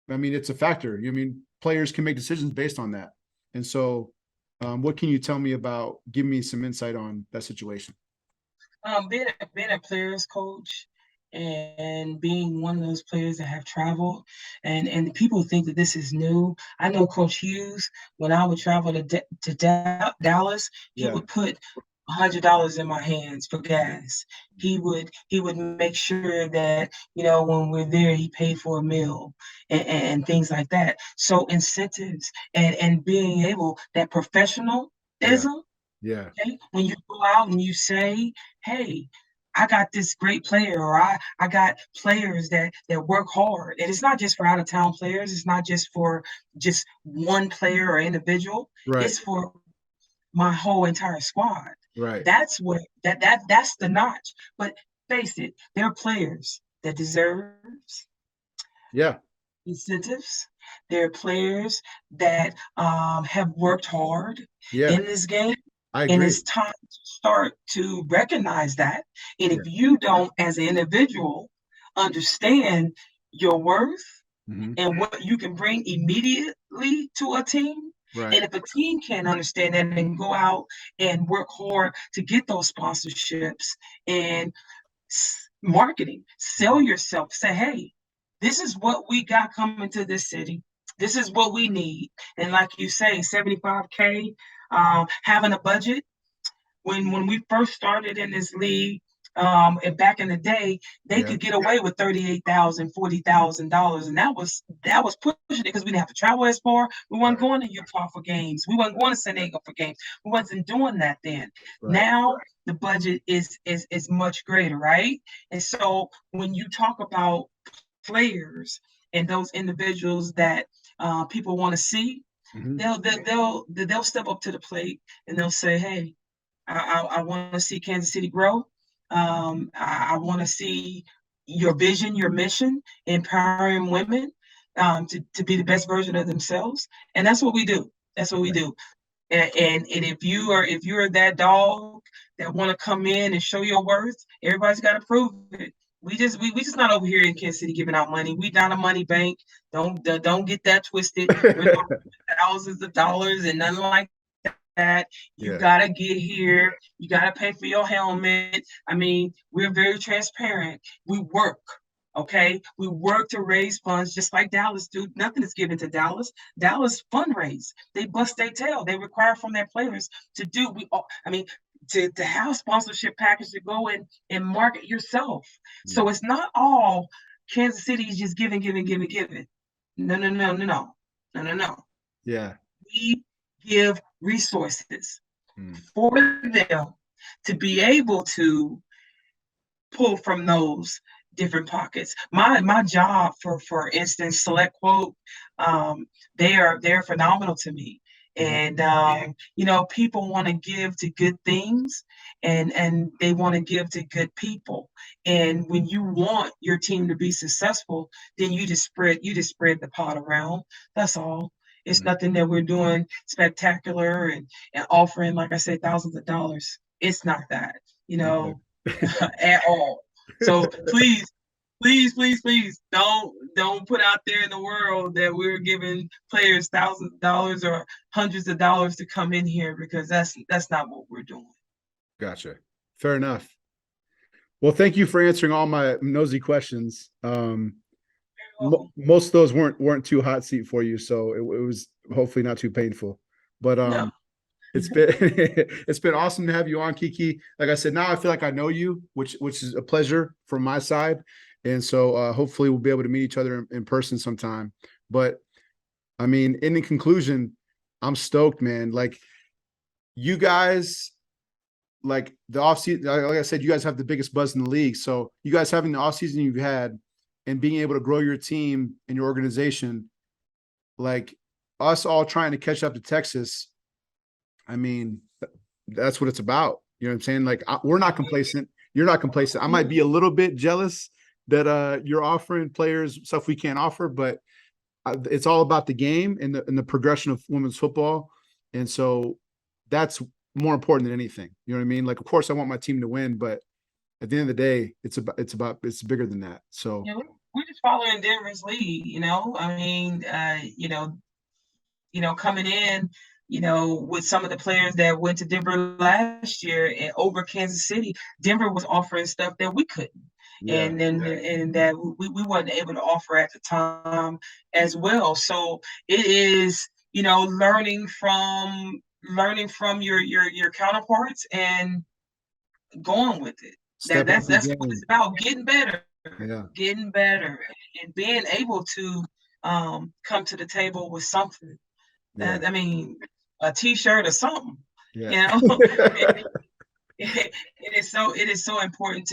I mean, it's a factor. I mean, players can make decisions based on that. And so what can you tell me about, give me some insight on that situation? Being a players coach and being one of those players that have traveled, and people think that this is new. I know Coach Hughes, when I would travel to Dallas, he would put $100 in my hands for gas. He would make sure that when we're there, he paid for a meal and things like that. So incentives and being able, that professionalism. Yeah. Yeah. Okay? When you go out and you say, hey, I got this great player, or I got players that work hard. And it's not just for out of town players. It's not just for just one player or individual. Right. It's for my whole entire squad. Right. That's what that's the notch. But face it, there are players that deserves Yeah. incentives. There are players that have worked hard Yeah. in this game, I and agree. it's time to start to recognize that. And if Yeah. you don't, as an individual, understand your worth and what you can bring immediately to a team, Right. and if a team can't understand that and go out and work hard to get those sponsorships and marketing, sell yourself, say, hey, this is what we got coming to this city. This is what we need. And like you say, 75K, having a budget. When we first started in this league, and back in the day, they could get away with $38,000, $40,000, and that was pushing it, because we didn't have to travel as far. We weren't going to Utah for games. We weren't going to San Diego for games. We wasn't doing that then. Right. Now the budget is much greater, right? And so when you talk about players and those individuals that people want to see, they'll step up to the plate and they'll say, hey, I want to see Kansas City grow. I want to see your vision, your mission, empowering women to be the best version of themselves, and that's what we do. That's what we do. And if you're that dog that want to come in and show your worth, everybody's got to prove it. We just not over here in Kansas City giving out money. We not a money bank. Don't get that twisted. We're not thousands of dollars and nothing like that. You gotta get here. You gotta pay for your helmet. I mean, we're very transparent. We work. Okay, we work to raise funds just like Dallas do. Nothing is given to Dallas. Dallas fundraise. They bust their tail. They require from their players to do. I mean, to have sponsorship package to go and market yourself. So it's not all Kansas City is just giving. No, no, no, no, no, no, no, no. Yeah. We give resources for them to be able to pull from those different pockets. My job, for instance, Select Quote, they're phenomenal to me. And people want to give to good things, and they want to give to good people. And when you want your team to be successful, then you just spread the pot around. That's all. It's nothing that we're doing spectacular and offering, like I said, thousands of dollars. It's not that, at all. So please please don't put out there in the world that we're giving players thousands of dollars or hundreds of dollars to come in here, because that's not what we're doing. Gotcha. Fair enough. Well, thank you for answering all my nosy questions. Most of those weren't too hot seat for you, so it was hopefully not too painful. But No. it's been it's been awesome to have you on, KeKe. Like I said, now I feel like I know you, which is a pleasure from my side. And so hopefully we'll be able to meet each other in person sometime. But I mean, in the conclusion, I'm stoked, man. Like you guys, like the offseason, like I said, you guys have the biggest buzz in the league. So you guys having the offseason you've had and being able to grow your team and your organization, like us all trying to catch up to Texas, I mean, that's what it's about. You know what I'm saying? Like we're not complacent. You're not complacent. I might be a little bit jealous that you're offering players stuff we can't offer, but it's all about the game and the progression of women's football. And so that's more important than anything. You know what I mean? Like, of course I want my team to win, but at the end of the day, it's bigger than that. So yeah, we're just following Denver's lead, I mean, coming in, with some of the players that went to Denver last year and over Kansas City, Denver was offering stuff that we couldn't. yeah. And that we weren't able to offer at the time as well. So it is, learning from your counterparts and going with it. That's what it's about, getting better, and being able to come to the table with something. Yeah. I mean, a T-shirt or something. Yeah. It is so important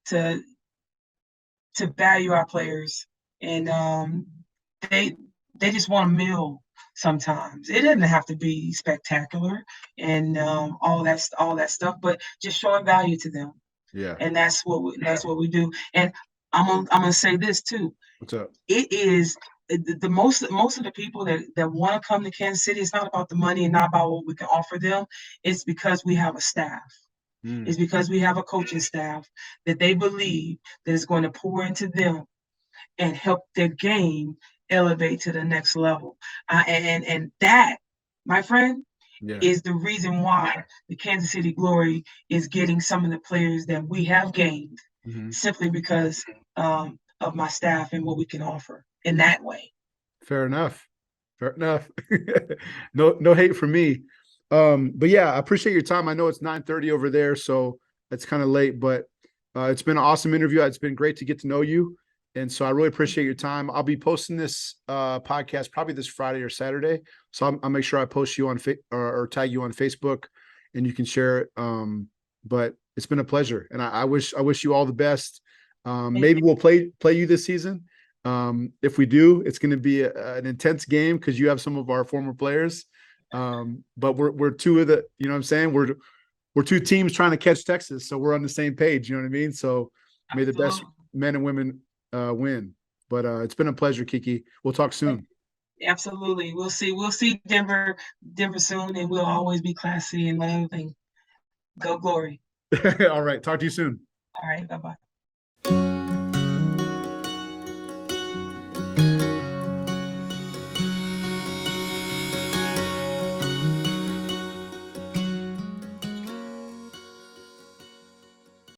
to value our players, and they just want a meal. Sometimes it doesn't have to be spectacular and all that stuff, but just showing value to them. Yeah. And that's what we do. And I'm gonna say this too. What's up? It is the most of the people that want to come to Kansas City. It's not about the money and not about what we can offer them. It's because we have a staff. It's because we have a coaching staff that they believe that is going to pour into them and help their game elevate to the next level. And that, my friend, is the reason why the Kansas City Glory is getting some of the players that we have gained, simply because of my staff and what we can offer in that way. Fair enough. No hate from me. But yeah, I appreciate your time. I know it's 9:30 over there, so it's kind of late, but it's been an awesome interview. It's been great to get to know you. And so I really appreciate your time. I'll be posting this podcast probably this Friday or Saturday. So I'll make sure I post you on or tag you on Facebook, and you can share it. But it's been a pleasure, and I wish you all the best. Maybe we'll play you this season. If we do, it's going to be an intense game because you have some of our former players. But we're two of the, you know what I'm saying? We're two teams trying to catch Texas, so we're on the same page. You know what I mean? So may the best men and women win. But it's been a pleasure, KeKe. We'll talk soon. Absolutely. We'll see Denver soon, and we'll always be classy and everything. Go Glory. All right. Talk to you soon. All right. Bye-bye.